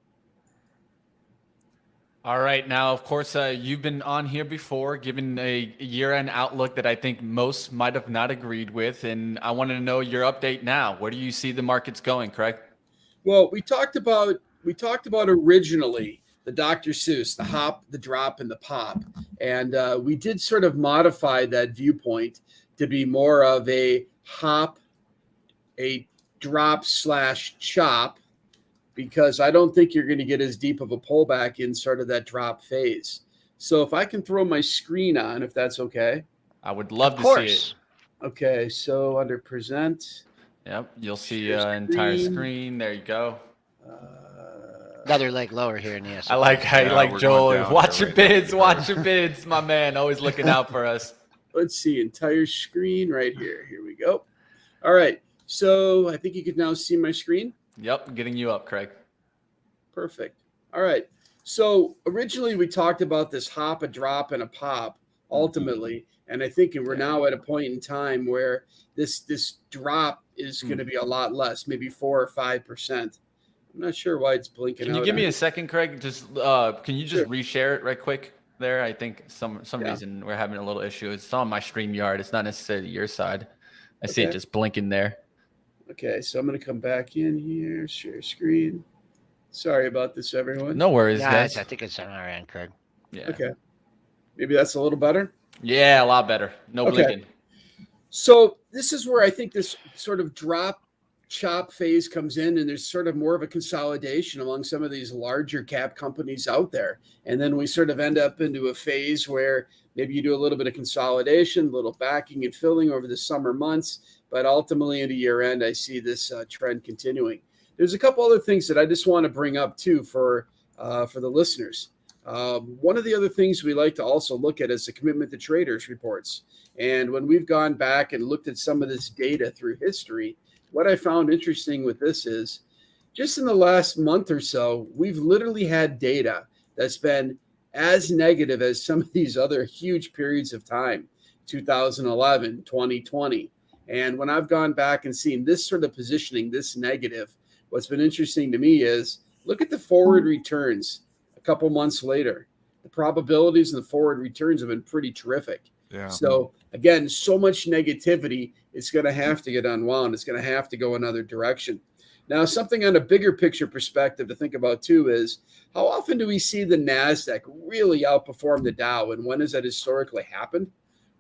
[SPEAKER 1] All right. Now, of course, you've been on here before, giving a year-end outlook that I think most might have not agreed with. And I wanted to know your update now. Where do you see the markets going, Craig?
[SPEAKER 4] Well, we talked about originally the Dr. Seuss, the hop, the drop, and the pop. And we did sort of modify that viewpoint to be more of a hop, a drop / chop, because I don't think you're going to get as deep of a pullback in sort of that drop phase. So if I can throw my screen on, if that's okay.
[SPEAKER 1] I would love to see it.
[SPEAKER 4] Okay, so under present.
[SPEAKER 1] Yep, you'll see entire screen. There you go.
[SPEAKER 2] Another leg lower here in the S&P.
[SPEAKER 1] I like Joel. Watch your bids,
[SPEAKER 3] watch
[SPEAKER 1] your bids, my man. Always looking out for us.
[SPEAKER 4] Let's see, entire screen right here. Here we go. All right, so I think you can now see my screen.
[SPEAKER 1] Yep, getting you up, Craig.
[SPEAKER 4] Perfect. All right. So originally we talked about this hop, a drop, and a pop ultimately. And I think we're now at a point in time where this drop is going to be a lot less, maybe 4 or 5%. I'm not sure why it's blinking out.
[SPEAKER 1] Can you give me a second, Craig? Just can you just reshare it right quick? there. I think some
[SPEAKER 4] Yeah.
[SPEAKER 1] reason we're having a little issue. It's on my StreamYard. It's not necessarily your side. I see
[SPEAKER 4] Okay.
[SPEAKER 1] it just blinking there.
[SPEAKER 4] Okay, so I'm going to come back in here, share screen. Sorry about this, everyone.
[SPEAKER 1] No worries,
[SPEAKER 2] Yeah,
[SPEAKER 1] guys.
[SPEAKER 2] I think it's on our end, Craig.
[SPEAKER 1] Yeah.
[SPEAKER 4] Okay. Maybe that's a little better.
[SPEAKER 1] Yeah, a lot better. No
[SPEAKER 4] Okay.
[SPEAKER 1] blinking.
[SPEAKER 4] So this is where I think this sort of drop chop phase comes in, and there's sort of more of a consolidation among some of these larger cap companies out there. And then we sort of end up into a phase where maybe you do a little bit of consolidation, a little backing and filling over the summer months, but ultimately into year end, I see this trend continuing. There's a couple other things that I just want to bring up too for the listeners. One of the other things we like to also look at is the commitment to traders reports. And when we've gone back and looked at some of this data through history, what I found interesting with this is just in the last month or so, we've literally had data that's been as negative as some of these other huge periods of time, 2011, 2020. And when I've gone back and seen this sort of positioning, this negative, what's been interesting to me is look at the forward returns a couple months later. The probabilities and the forward returns have been pretty terrific.
[SPEAKER 3] Yeah.
[SPEAKER 4] So again, so much negativity, it's going to have to get unwound. It's going to have to go another direction. Now, something on a bigger picture perspective to think about too is how often do we see the NASDAQ really outperform the Dow, and when has that historically happened?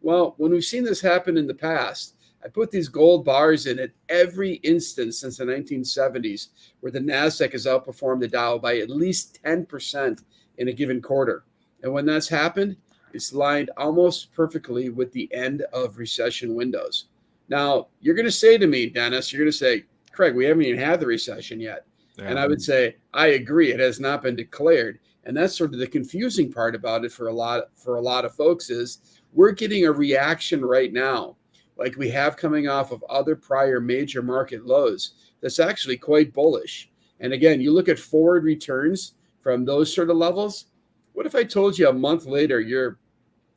[SPEAKER 4] Well, when we've seen this happen in the past, I put these gold bars in at every instance since the 1970s where the NASDAQ has outperformed the Dow by at least 10% in a given quarter. And when that's happened, it's lined almost perfectly with the end of recession windows. Now, you're going to say to me, Dennis, you're going to say, Craig, we haven't even had the recession yet.
[SPEAKER 3] Yeah.
[SPEAKER 4] And I would say, I agree. It has not been declared. And that's sort of the confusing part about it for a lot of folks is we're getting a reaction right now, like we have coming off of other prior major market lows. That's actually quite bullish. And again, you look at forward returns from those sort of levels. What if I told you a month later you're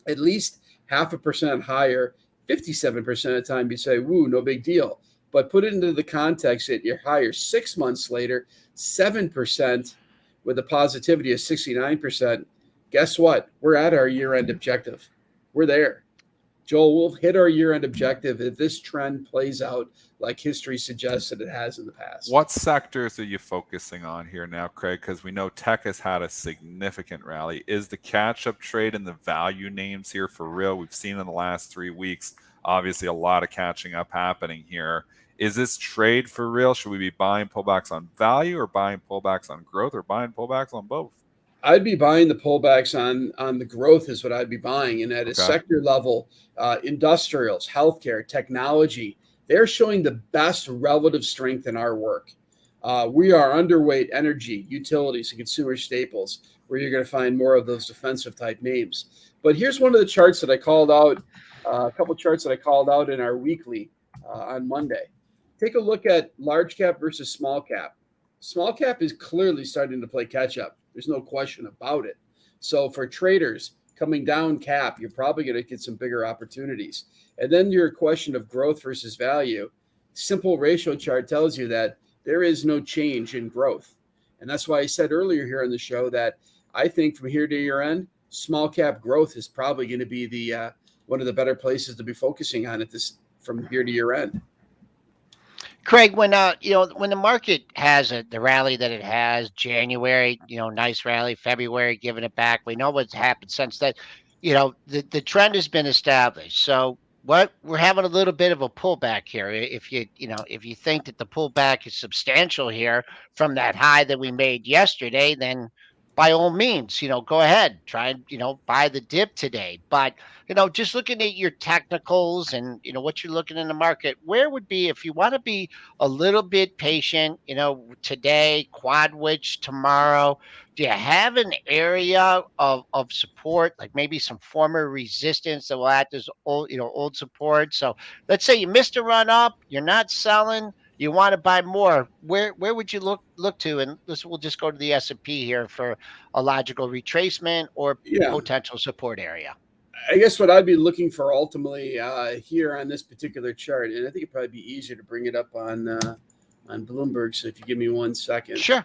[SPEAKER 4] at least 0.5% higher, 57% of the time you say, woo, no big deal. But put it into the context that you're higher 6 months later, 7% with a positivity of 69%. Guess what? We're at our year-end objective. We're there. Joel, we'll hit our year-end objective if this trend plays out like history suggests that it has in the past.
[SPEAKER 3] What sectors are you focusing on here now, Craig? Because we know tech has had a significant rally. Is the catch-up trade in the value names here for real? We've seen in the last 3 weeks, obviously a lot of catching up happening here. Is this trade for real? Should we be buying pullbacks on value or buying pullbacks on growth or buying pullbacks on both?
[SPEAKER 4] I'd be buying the pullbacks on the growth is what I'd be buying. And at a sector level, industrials, healthcare, technology, they're showing the best relative strength in our work. We are underweight energy, utilities, and consumer staples, where you're going to find more of those defensive type names. But here's one of the charts that I called out, a couple charts that I called out in our weekly on Monday. Take a look at large cap versus small cap. Small cap is clearly starting to play catch up. There's no question about it. So for traders coming down cap, you're probably going to get some bigger opportunities. And then your question of growth versus value, simple ratio chart tells you that there is no change in growth. And that's why I said earlier here on the show that I think from here to year end, small cap growth is probably going to be the one of the better places to be focusing on at this from here to year end.
[SPEAKER 2] Craig, when when the market has the rally that it has, January, nice rally, February giving it back. We know what's happened since then. The trend has been established. So what we're having a little bit of a pullback here. If you think that the pullback is substantial here from that high that we made yesterday, then by all means, go ahead, try and buy the dip today. But just looking at your technicals and what you're looking in the market, where would be if you want to be a little bit patient, today, quad witch tomorrow. Do you have an area of support, like maybe some former resistance that will act as old support? So let's say you missed a run up, you're not selling, you want to buy more. Where would you look to? And we'll just go to the S&P here for a logical retracement or potential support area.
[SPEAKER 4] I guess what I'd be looking for ultimately here on this particular chart, and I think it'd probably be easier to bring it up on Bloomberg. So if you give me 1 second.
[SPEAKER 2] Sure.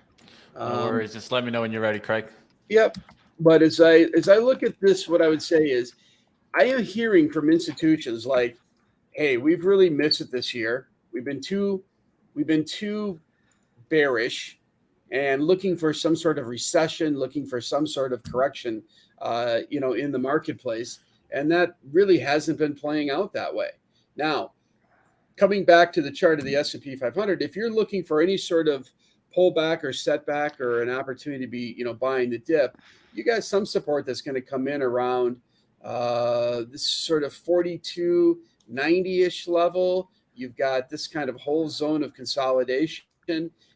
[SPEAKER 1] No worries. Just let me know when you're ready, Craig.
[SPEAKER 4] Yep. But as I look at this, what I would say is I am hearing from institutions like, hey, we've really missed it this year. We've been too bearish and looking for some sort of recession, looking for some sort of correction, in the marketplace. And that really hasn't been playing out that way. Now, coming back to the chart of the S&P 500, if you're looking for any sort of pullback or setback or an opportunity to be, buying the dip, you got some support that's going to come in around this sort of 4290-ish level. You've got this kind of whole zone of consolidation.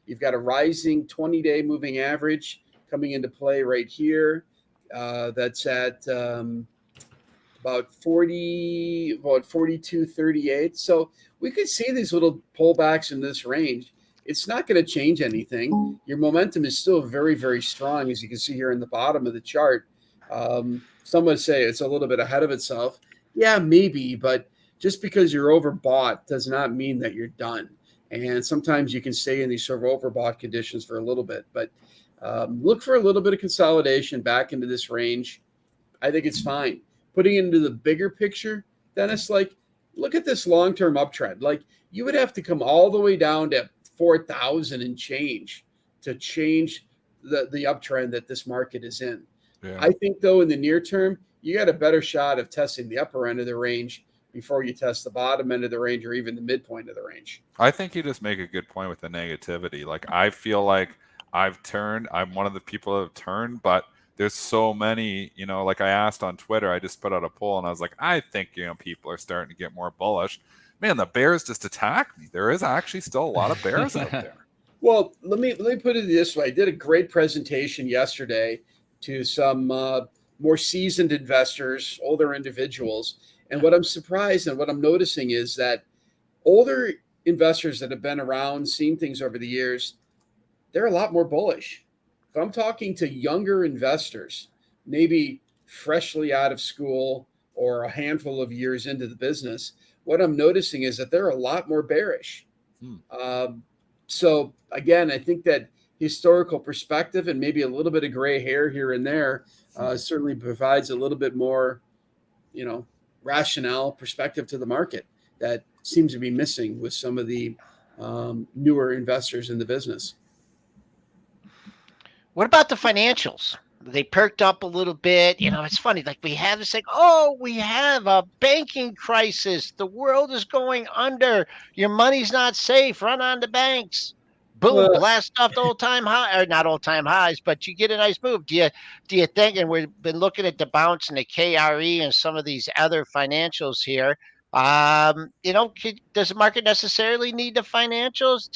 [SPEAKER 4] You've got a rising 20-day moving average coming into play right here. That's at about 42.38. So we could see these little pullbacks in this range. It's not going to change anything. Your momentum is still very, very strong, as you can see here in the bottom of the chart. Some would say it's a little bit ahead of itself. Yeah, maybe, but just because you're overbought does not mean that you're done. And sometimes you can stay in these sort of overbought conditions for a little bit, but look for a little bit of consolidation back into this range. I think it's fine. Putting it into the bigger picture, Dennis, look at this long-term uptrend. You would have to come all the way down to 4,000 and change to change the uptrend that this market is in.
[SPEAKER 3] Yeah.
[SPEAKER 4] I think, though, in the near term, you got a better shot of testing the upper end of the range before you test the bottom end of the range or even the midpoint of the range.
[SPEAKER 3] I think you just make a good point with the negativity. I feel like I've turned. I'm one of the people that have turned, but there's so many, I asked on Twitter, I just put out a poll and I was like, I think, people are starting to get more bullish. Man, the bears just attacked me. There is actually still a lot of bears out there.
[SPEAKER 4] Well, let me put it this way. I did a great presentation yesterday to some more seasoned investors, older individuals. And what I'm surprised and what I'm noticing is that older investors that have been around, seen things over the years, they're a lot more bullish. If I'm talking to younger investors, maybe freshly out of school or a handful of years into the business, what I'm noticing is that they're a lot more bearish. So again, I think that historical perspective and maybe a little bit of gray hair here and there certainly provides a little bit more, rationale perspective to the market that seems to be missing with some of the newer investors in the business.
[SPEAKER 2] What about the financials? They perked up a little bit. It's funny. We have this we have a banking crisis. The world is going under. Your money's not safe. Run on the banks. Boom, blast off the all-time high, or not all-time highs, but you get a nice move. Do you think, and we've been looking at the bounce and the KRE and some of these other financials here, does the market necessarily need the financials?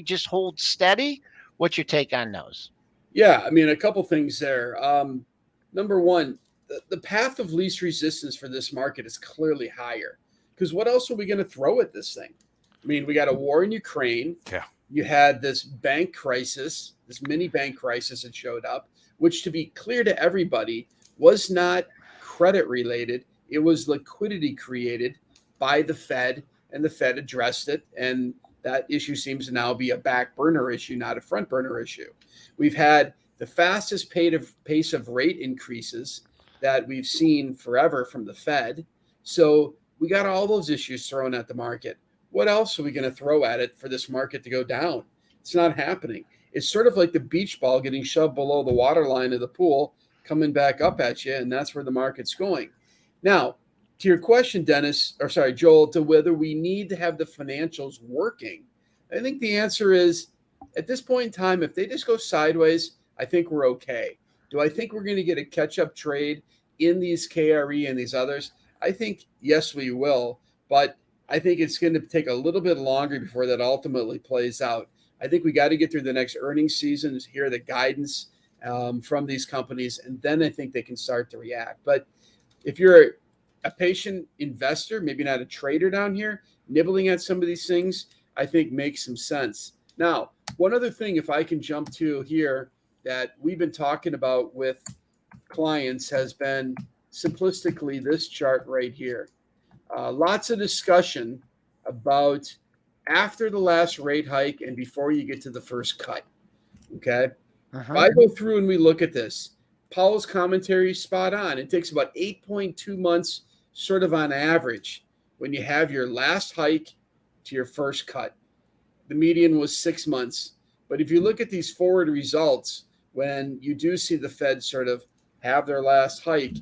[SPEAKER 2] Just hold steady? What's your take on those?
[SPEAKER 4] Yeah, I mean, a couple things there. Number one, the path of least resistance for this market is clearly higher. Because what else are we going to throw at this thing? I mean, we got a war in Ukraine.
[SPEAKER 3] Yeah.
[SPEAKER 4] You had this bank crisis, this mini bank crisis that showed up, which, to be clear to everybody, was not credit related. It was liquidity created by the Fed, and the Fed addressed it. And that issue seems to now be a back burner issue, not a front burner issue. We've had the fastest pace of rate increases that we've seen forever from the Fed. So we got all those issues thrown at the market. What else are we going to throw at it for this market to go down? It's not happening. It's sort of like the beach ball getting shoved below the water line of the pool, coming back up at you, and that's where the market's going. Now, to your question, Joel, to whether we need to have the financials working, I think the answer is, at this point in time, if they just go sideways, I think we're okay. Do I think we're going to get a catch-up trade in these KRE and these others? I think, yes, we will, but I think it's going to take a little bit longer before that ultimately plays out. I think we got to get through the next earnings season, hear the guidance from these companies, and then I think they can start to react. But if you're a patient investor, maybe not a trader down here, nibbling at some of these things, I think makes some sense. Now, one other thing, if I can jump to here, that we've been talking about with clients has been simplistically this chart right here. Lots of discussion about after the last rate hike and before you get to the first cut. Okay. If I go through and we look at this, Powell's commentary is spot on. It takes about 8.2 months, sort of on average, when you have your last hike to your first cut. The median was 6 months. But if you look at these forward results, when you do see the Fed sort of have their last hike,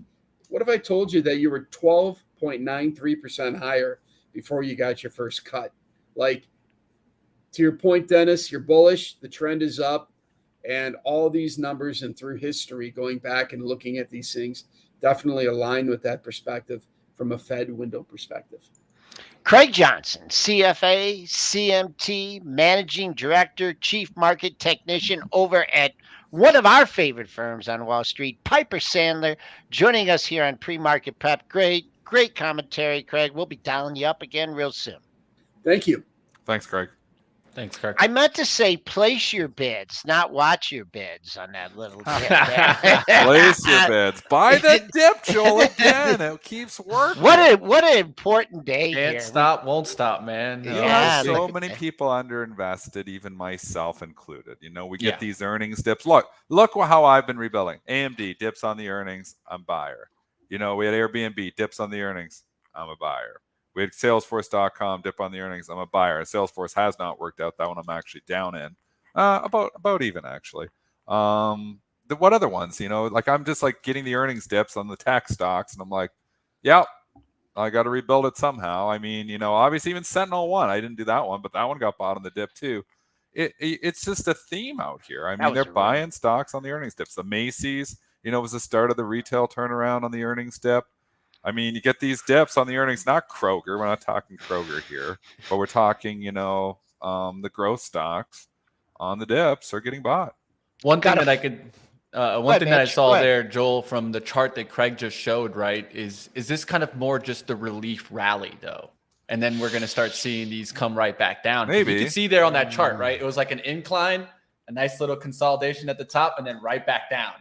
[SPEAKER 4] what if I told you that you were 12.93% higher before you got your first cut? Like, to your point, Dennis, you're bullish. The trend is up. And all these numbers and through history, going back and looking at these things, definitely align with that perspective from a Fed window perspective.
[SPEAKER 2] Craig Johnson, CFA, CMT, Managing Director, Chief Market Technician over at one of our favorite firms on Wall Street, Piper Sandler, joining us here on Pre-Market Prep. Great commentary, Craig. We'll be dialing you up again real soon.
[SPEAKER 4] Thank you.
[SPEAKER 3] Thanks, Craig.
[SPEAKER 1] Thanks, Kirk.
[SPEAKER 2] I meant to say place your bids, not watch your bids on that little dip there.
[SPEAKER 3] Place your bids. Buy the dip, Joel, again. It keeps working.
[SPEAKER 2] What an important day
[SPEAKER 1] Can't
[SPEAKER 2] here.
[SPEAKER 1] stop, won't stop, man.
[SPEAKER 3] You
[SPEAKER 2] Yeah,
[SPEAKER 3] have so
[SPEAKER 2] look at
[SPEAKER 3] many
[SPEAKER 2] that.
[SPEAKER 3] people underinvested, even myself included. We get these earnings dips. Look how I've been rebuilding. AMD dips on the earnings, I'm buyer. We had Airbnb dips on the earnings, I'm a buyer. We had Salesforce.com dip on the earnings, I'm a buyer. Salesforce has not worked out. That one I'm actually down in. About even, actually. What other ones? I'm just getting the earnings dips on the tech stocks, and I'm like, yep. I got to rebuild it somehow. Obviously even Sentinel-1, I didn't do that one, but that one got bought on the dip too. It's just a theme out here. They're buying stocks on the earnings dips. The Macy's, was the start of the retail turnaround on the earnings dip. You get these dips on the earnings, not Kroger. We're not talking Kroger here, but we're talking, the growth stocks on the dips are getting bought.
[SPEAKER 1] One thing that I saw
[SPEAKER 2] Mitch.
[SPEAKER 1] there, Joel, from the chart that Craig just showed, right, is this kind of more just the relief rally, though? And then we're going to start seeing these come right back down.
[SPEAKER 3] Maybe.
[SPEAKER 1] You can see there on that chart, right? It was like an incline, a nice little consolidation at the top, and then right back down.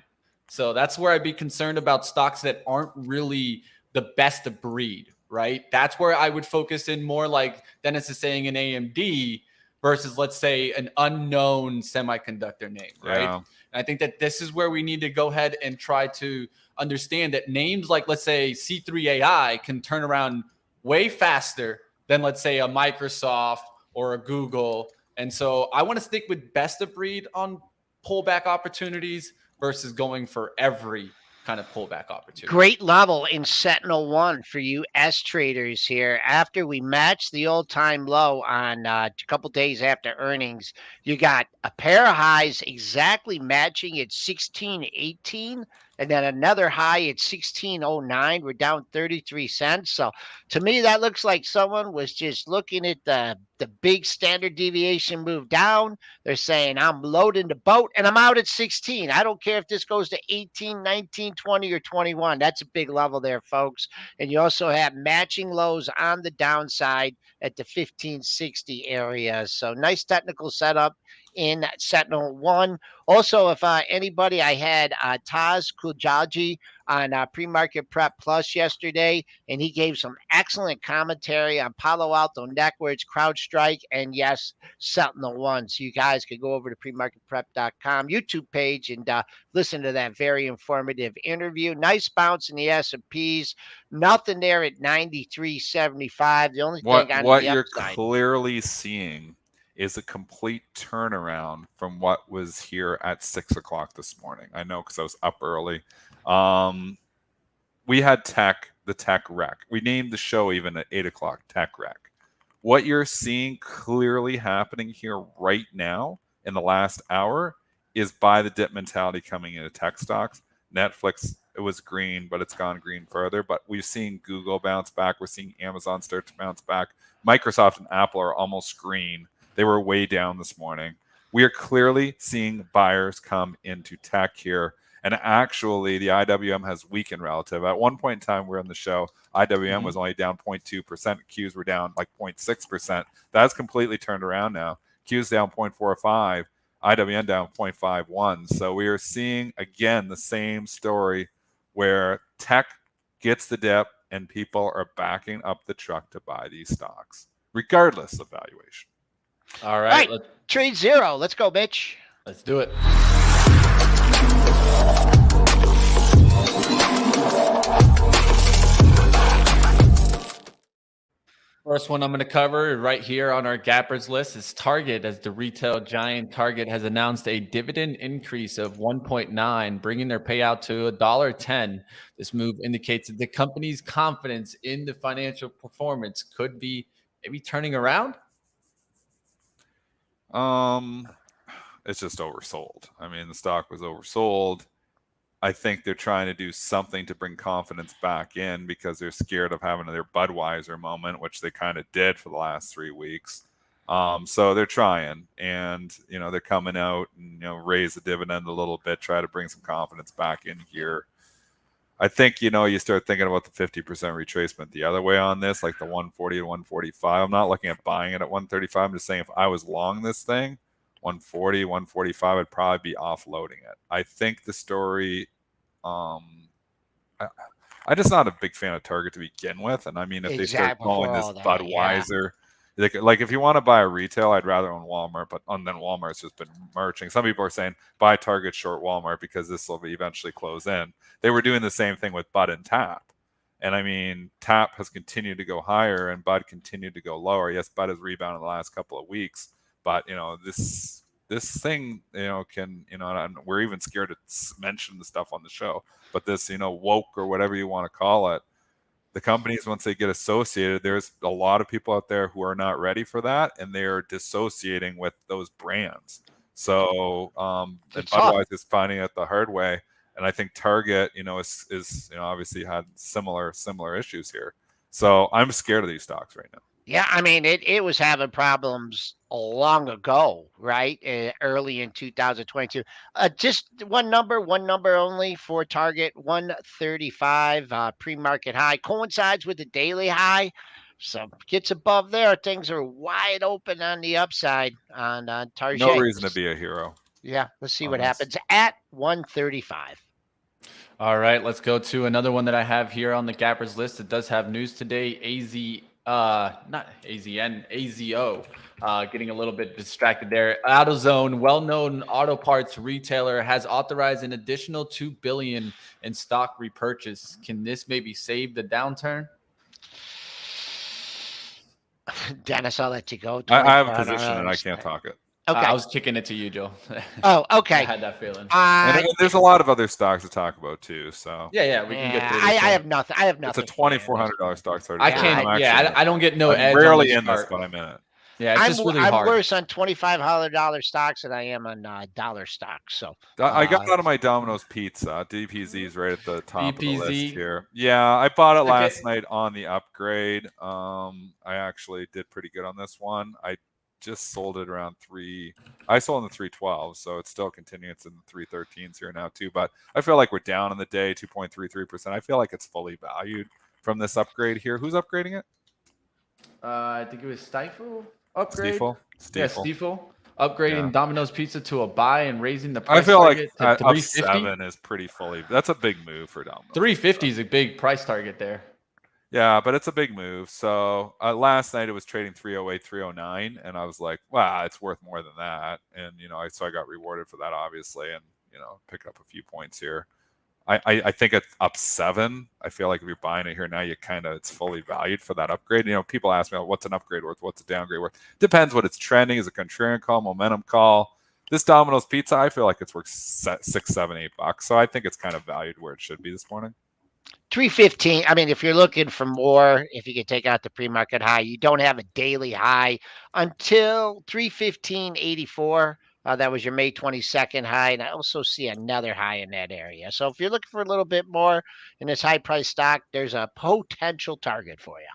[SPEAKER 1] So that's where I'd be concerned about stocks that aren't really the best of breed, right? That's where I would focus in more, like Dennis is saying, in AMD versus, let's say, an unknown semiconductor name, right?
[SPEAKER 3] Yeah.
[SPEAKER 1] And I think that this is where we need to go ahead and try to understand that names like, let's say, C3AI can turn around way faster than, let's say, a Microsoft or a Google. And so I want to stick with best of breed on pullback opportunities versus going for every kind of pullback opportunity.
[SPEAKER 2] Great level in Sentinel-1 for you S traders here. After we matched the all-time low on a couple days after earnings, you got a pair of highs exactly matching at 16.18, and then another high at 16.09. We're down 33 cents. So to me, that looks like someone was just looking at the big standard deviation move down. They're saying, I'm loading the boat and I'm out at 16. I don't care if this goes to 18, 19, 20, or 21. That's a big level there, folks. And you also have matching lows on the downside at the 1560 area. So nice technical setup in Sentinel-1. Also, if anybody, I had Taz Kujaji on Pre-Market Prep Plus yesterday, and he gave some excellent commentary on Palo Alto Networks, CrowdStrike, and yes, Sentinel-1. So you guys could go over to premarketprep.com YouTube page and listen to that very informative interview. Nice bounce in the S&Ps. Nothing there at 93.75. The only thing on
[SPEAKER 3] What
[SPEAKER 2] the
[SPEAKER 3] you're
[SPEAKER 2] upside.
[SPEAKER 3] clearly seeing is a complete turnaround from what was here at 6 o'clock this morning. I know because I was up early. We had the tech wreck. We named the show even at 8 o'clock, Tech Wreck. What you're seeing clearly happening here right now in the last hour is buy the dip mentality coming into tech stocks. Netflix, it was green, but it's gone green further. But we've seen Google bounce back. We're seeing Amazon start to bounce back. Microsoft and Apple are almost green. They were way down this morning. We are clearly seeing buyers come into tech here. And actually, the IWM has weakened relative. At one point in time, we were on the show, IWM was only down 0.2%. Qs were down like 0.6%. That's completely turned around now. Qs down 0.45. IWM down 0.51. So we are seeing, again, the same story where tech gets the dip and people are backing up the truck to buy these stocks, regardless of valuation.
[SPEAKER 1] All right.
[SPEAKER 2] TradeZero. Let's go, Mitch.
[SPEAKER 1] Let's do it. First one I'm going to cover right here on our Gappers list is Target, as the retail giant Target has announced a dividend increase of 1.9, bringing their payout to $1.10. This move indicates that the company's confidence in the financial performance could be maybe turning around.
[SPEAKER 3] It's just oversold. I mean, the stock was oversold. I think they're trying to do something to bring confidence back in because they're scared of having their Budweiser moment, which they kind of did for the last 3 weeks. So they're trying, and they're coming out and raise the dividend a little bit, try to bring some confidence back in here. I think you start thinking about the 50% retracement the other way on this, like the 140 to 145. I'm not looking at buying it at 135. I'm just saying if I was long this thing, 140, 145, I'd probably be offloading it. I think the story, I'm just not a big fan of Target to begin with. And I mean, if they start calling this Budweiser, like if you want to buy a retail, I'd rather own Walmart, but then Walmart's just been merging. Some people are saying buy Target short Walmart because this will eventually close in. They were doing the same thing with Bud and Tap. And I mean, Tap has continued to go higher and Bud continued to go lower. Yes, Bud has rebounded the last couple of weeks. But this thing, can, and we're even scared to mention the stuff on the show. But this, woke or whatever you want to call it, the companies, once they get associated, there's a lot of people out there who are not ready for that, and they are dissociating with those brands. So, and Budweiser is finding it the hard way, and I think Target, is obviously had similar issues here. So I'm scared of these stocks right now.
[SPEAKER 2] Yeah, I mean, it was having problems long ago, right? Early in 2022. Just one number only for Target, 135 pre-market high, coincides with the daily high. So gets above there, things are wide open on the upside on Target.
[SPEAKER 3] No reason to be a hero.
[SPEAKER 2] Yeah, let's see what happens at 135.
[SPEAKER 1] All right, let's go to another one that I have here on the Gappers list. It does have news today. Not AZN, AZO, getting a little bit distracted there. AutoZone, well-known auto parts retailer, has authorized an additional $2 billion in stock repurchase. Can this maybe save the downturn?
[SPEAKER 2] Dennis, I'll let you go.
[SPEAKER 3] I have a position and I can't talk it.
[SPEAKER 1] Okay. I was kicking it to you, Joe.
[SPEAKER 2] Oh, okay.
[SPEAKER 1] I had that feeling.
[SPEAKER 3] And there's a lot of other stocks to talk about too. So
[SPEAKER 1] yeah, we can get through this.
[SPEAKER 2] I have nothing. It's
[SPEAKER 3] a $2,400 stock.
[SPEAKER 1] I can't. I don't get no edge.
[SPEAKER 3] I'm rarely in this, but I'm in it.
[SPEAKER 1] Yeah, it's just really hard.
[SPEAKER 2] I'm worse on $2,500 stocks than I am on dollar stocks. So
[SPEAKER 3] I got out of my Domino's Pizza. DPZ is right at the top of the list here. Yeah, I bought it last night on the upgrade. I actually did pretty good on this one. I just sold it around I sold in the 312, so it's still continuing. It's in the 313s here now too, but I feel like we're down in the day 2.33%. I feel like it's fully valued from this upgrade here. Who's upgrading it?
[SPEAKER 1] I think it was Stifel upgrade.
[SPEAKER 3] Stiefel.
[SPEAKER 1] Yeah, Stiefel upgrading Domino's Pizza to a buy and raising the price.
[SPEAKER 3] I feel like
[SPEAKER 1] to
[SPEAKER 3] up 7 is pretty fully. That's a big move for Domino's.
[SPEAKER 1] 350 is a big price target there.
[SPEAKER 3] Yeah, but it's a big move. So last night it was trading 308, 309, and I was like, wow, it's worth more than that. And so I got rewarded for that, obviously, and picked up a few points here. I think it's up 7. I feel like if you're buying it here now, it's fully valued for that upgrade. People ask me, what's an upgrade worth? What's a downgrade worth? Depends what it's trending. Is a contrarian call, momentum call? This Domino's Pizza, I feel like it's worth $6, $7, $8. So I think it's kind of valued where it should be this morning.
[SPEAKER 2] 315. I mean, if you're looking for more, if you could take out the pre-market high, you don't have a daily high until 315.84. That was your May 22nd high, and I also see another high in that area. So if you're looking for a little bit more in this high price stock, there's a potential target for you.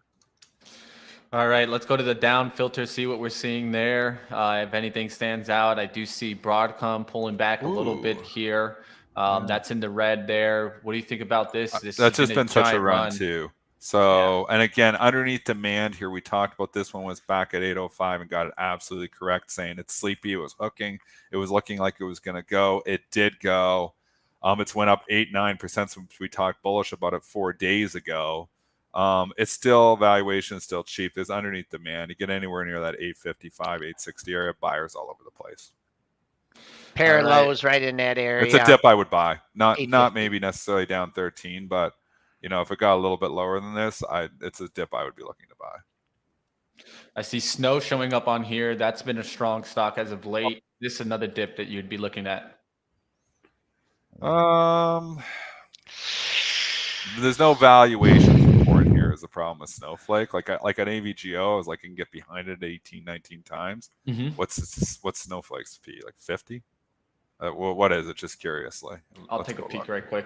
[SPEAKER 1] All right, let's go to the down filter, see what we're seeing there. If anything stands out, I do see Broadcom pulling back a little bit here. That's in the red there. What do you think about this?
[SPEAKER 3] That's just been such a run too. So, and again, underneath demand here, we talked about this one was back at 805 and got it absolutely correct, saying it's sleepy. It was hooking. It was looking like it was going to go. It did go. It's went up 8-9% since we talked bullish about it 4 days ago. It's still valuation, still cheap. There's underneath demand. You get anywhere near that 855, 860 area, buyers all over the place.
[SPEAKER 2] Pair of lows right in that area.
[SPEAKER 3] It's a dip I would buy. Not maybe necessarily down 13, but if it got a little bit lower than this, it's a dip I would be looking to buy.
[SPEAKER 1] I see Snow showing up on here. That's been a strong stock as of late. This is another dip that you'd be looking at.
[SPEAKER 3] There's no valuation support here is the problem with Snowflake. Like an AVGO, I was like, I can get behind it 18, 19 times.
[SPEAKER 1] Mm-hmm.
[SPEAKER 3] What's Snowflake's fee? Like 50? What is it? Just curiously.
[SPEAKER 1] I'll take a peek right quick.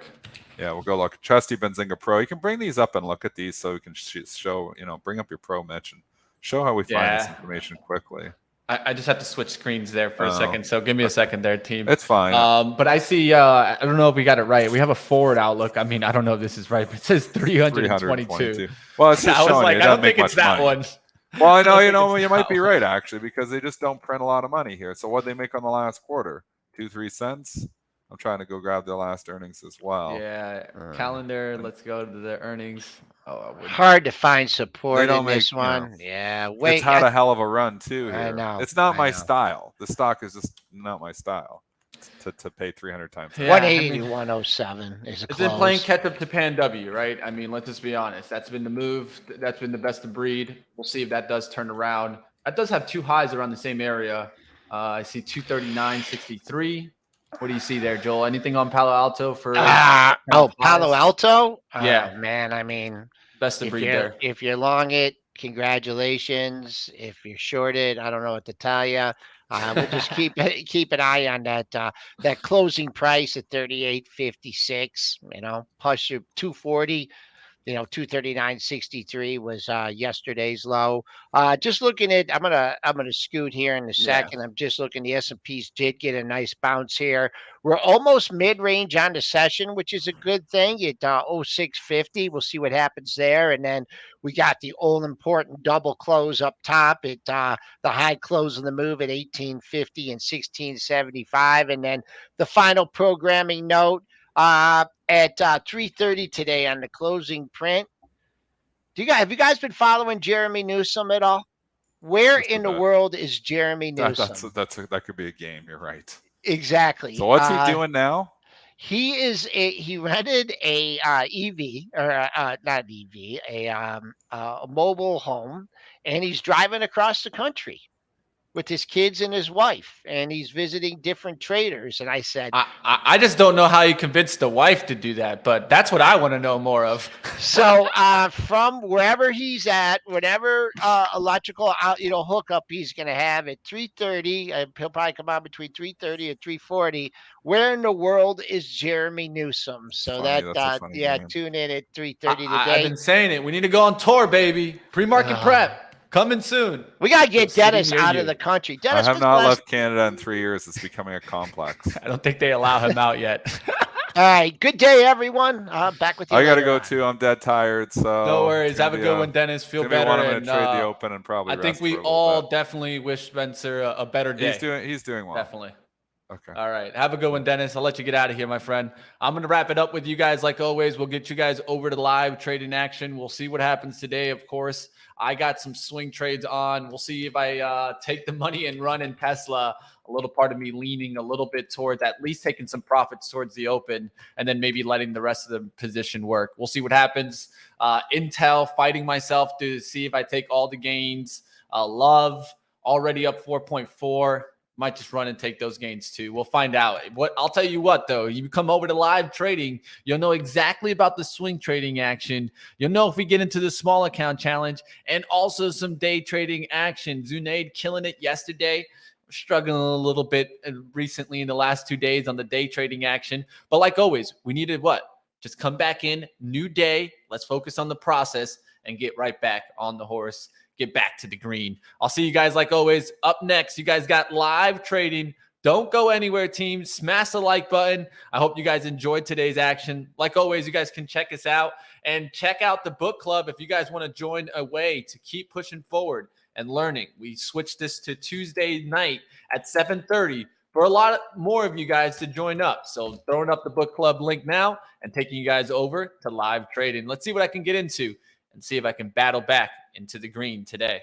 [SPEAKER 3] Yeah, we'll go look. Trusty Benzinga Pro. You can bring these up and look at these so we can show, bring up your Pro, Mitch, and show how we find this information quickly.
[SPEAKER 1] I just have to switch screens there for a second, so give me a second there, team.
[SPEAKER 3] It's fine.
[SPEAKER 1] But I see, I don't know if we got it right. We have a forward outlook. I mean, I don't know if this is right, but it says 322.
[SPEAKER 3] Well, it's just
[SPEAKER 1] I was
[SPEAKER 3] showing
[SPEAKER 1] like,
[SPEAKER 3] you.
[SPEAKER 1] I don't think it's that one.
[SPEAKER 3] Well, I know, you might be right, actually, because they just don't print a lot of money here. So what did they make on the last quarter? 2-3 cents? I'm trying to go grab their last earnings as well.
[SPEAKER 1] Yeah, calendar. Let's go to the earnings.
[SPEAKER 2] Hard to find support in this one. Yeah, wait.
[SPEAKER 3] It's had a hell of a run too here.
[SPEAKER 2] I know.
[SPEAKER 3] It's not my style. The stock is just not my style. To pay 300 times.
[SPEAKER 2] Yeah, 180 to 107 is a close.
[SPEAKER 1] It's been playing catch up to Pan W, right? I mean, let's just be honest. That's been the move. That's been the best of breed. We'll see if that does turn around. That does have two highs around the same area. I see 239.63. What do you see there, Joel? Anything on Palo Alto for?
[SPEAKER 2] Palo Alto?
[SPEAKER 1] Yeah,
[SPEAKER 2] man. I mean,
[SPEAKER 1] best of breed there.
[SPEAKER 2] If you're long it, congratulations. If you're short it, I don't know what to tell you. We'll just keep an eye on that closing price at 38.56. Plus your 240. 239.63 was yesterday's low. Just looking at, I'm gonna scoot here in a second. Yeah. I'm just looking. The S&Ps did get a nice bounce here. We're almost mid-range on the session, which is a good thing. At 0650, we'll see what happens there. And then we got the all-important double close up top at the high close of the move at 1850 and 1675, and then the final programming note. At 3:30 today on the closing print. Have you guys been following Jeremy Newsom at all? Where in the world is Jeremy Newsom?
[SPEAKER 3] That could be a game. You're right.
[SPEAKER 2] Exactly.
[SPEAKER 3] So what's he doing now?
[SPEAKER 2] He rented a EV or not EV, a mobile home, and he's driving across the country with his kids and his wife, and he's visiting different traders. And I said,
[SPEAKER 1] I just don't know how you convinced the wife to do that, but that's what I want to know more of.
[SPEAKER 2] So from wherever he's at, whatever electrical hookup he's going to have at 3:30, he'll probably come on between 3:30 and 3:40. Where in the world is Jeremy Newsom? So tune in at 3:30 today.
[SPEAKER 1] I've been saying it. We need to go on tour, baby. Pre-market prep. Coming soon.
[SPEAKER 2] We got to get Dennis out of the country. Dennis,
[SPEAKER 3] I have not left Canada in 3 years. It's becoming a complex.
[SPEAKER 1] I don't think they allow him out yet.
[SPEAKER 2] All right. Good day, everyone. Back with you.
[SPEAKER 3] I got to go too. I'm dead tired. So
[SPEAKER 1] no worries. Have a good one, Dennis. Feel better.
[SPEAKER 3] I'm going to trade the open and probably.
[SPEAKER 1] I think we all definitely wish Spencer a better day.
[SPEAKER 3] He's doing well.
[SPEAKER 1] Definitely.
[SPEAKER 3] Okay.
[SPEAKER 1] All right. Have a good one, Dennis. I'll let you get out of here, my friend. I'm going to wrap it up with you guys. Like always, we'll get you guys over to live trading action. We'll see what happens today, of course. I got some swing trades on. We'll see if I take the money and run in Tesla. A little part of me leaning a little bit towards at least taking some profits towards the open and then maybe letting the rest of the position work. We'll see what happens. Intel, fighting myself to see if I take all the gains. Love, already up 4.4. Might just run and take those gains too. We'll find out. I'll tell you what, though, you come over to live trading, you'll know exactly about the swing trading action. You'll know if we get into the small account challenge and also some day trading action. Zunaid killing it yesterday. Struggling a little bit recently in the last 2 days on the day trading action. But like always, we needed what? Just come back in, new day. Let's focus on the process and get right back on the horse. Get back to the green. I'll see you guys like always. Up next, you guys got live trading. Don't go anywhere, team. Smash the like button. I hope you guys enjoyed today's action. Like always, you guys can check us out and check out the book club if you guys want to join a way to keep pushing forward and learning. We switched this to Tuesday night at 7:30 for a lot more of you guys to join up. So throwing up the book club link now and taking you guys over to live trading. Let's see what I can get into and see if I can battle back into the green today.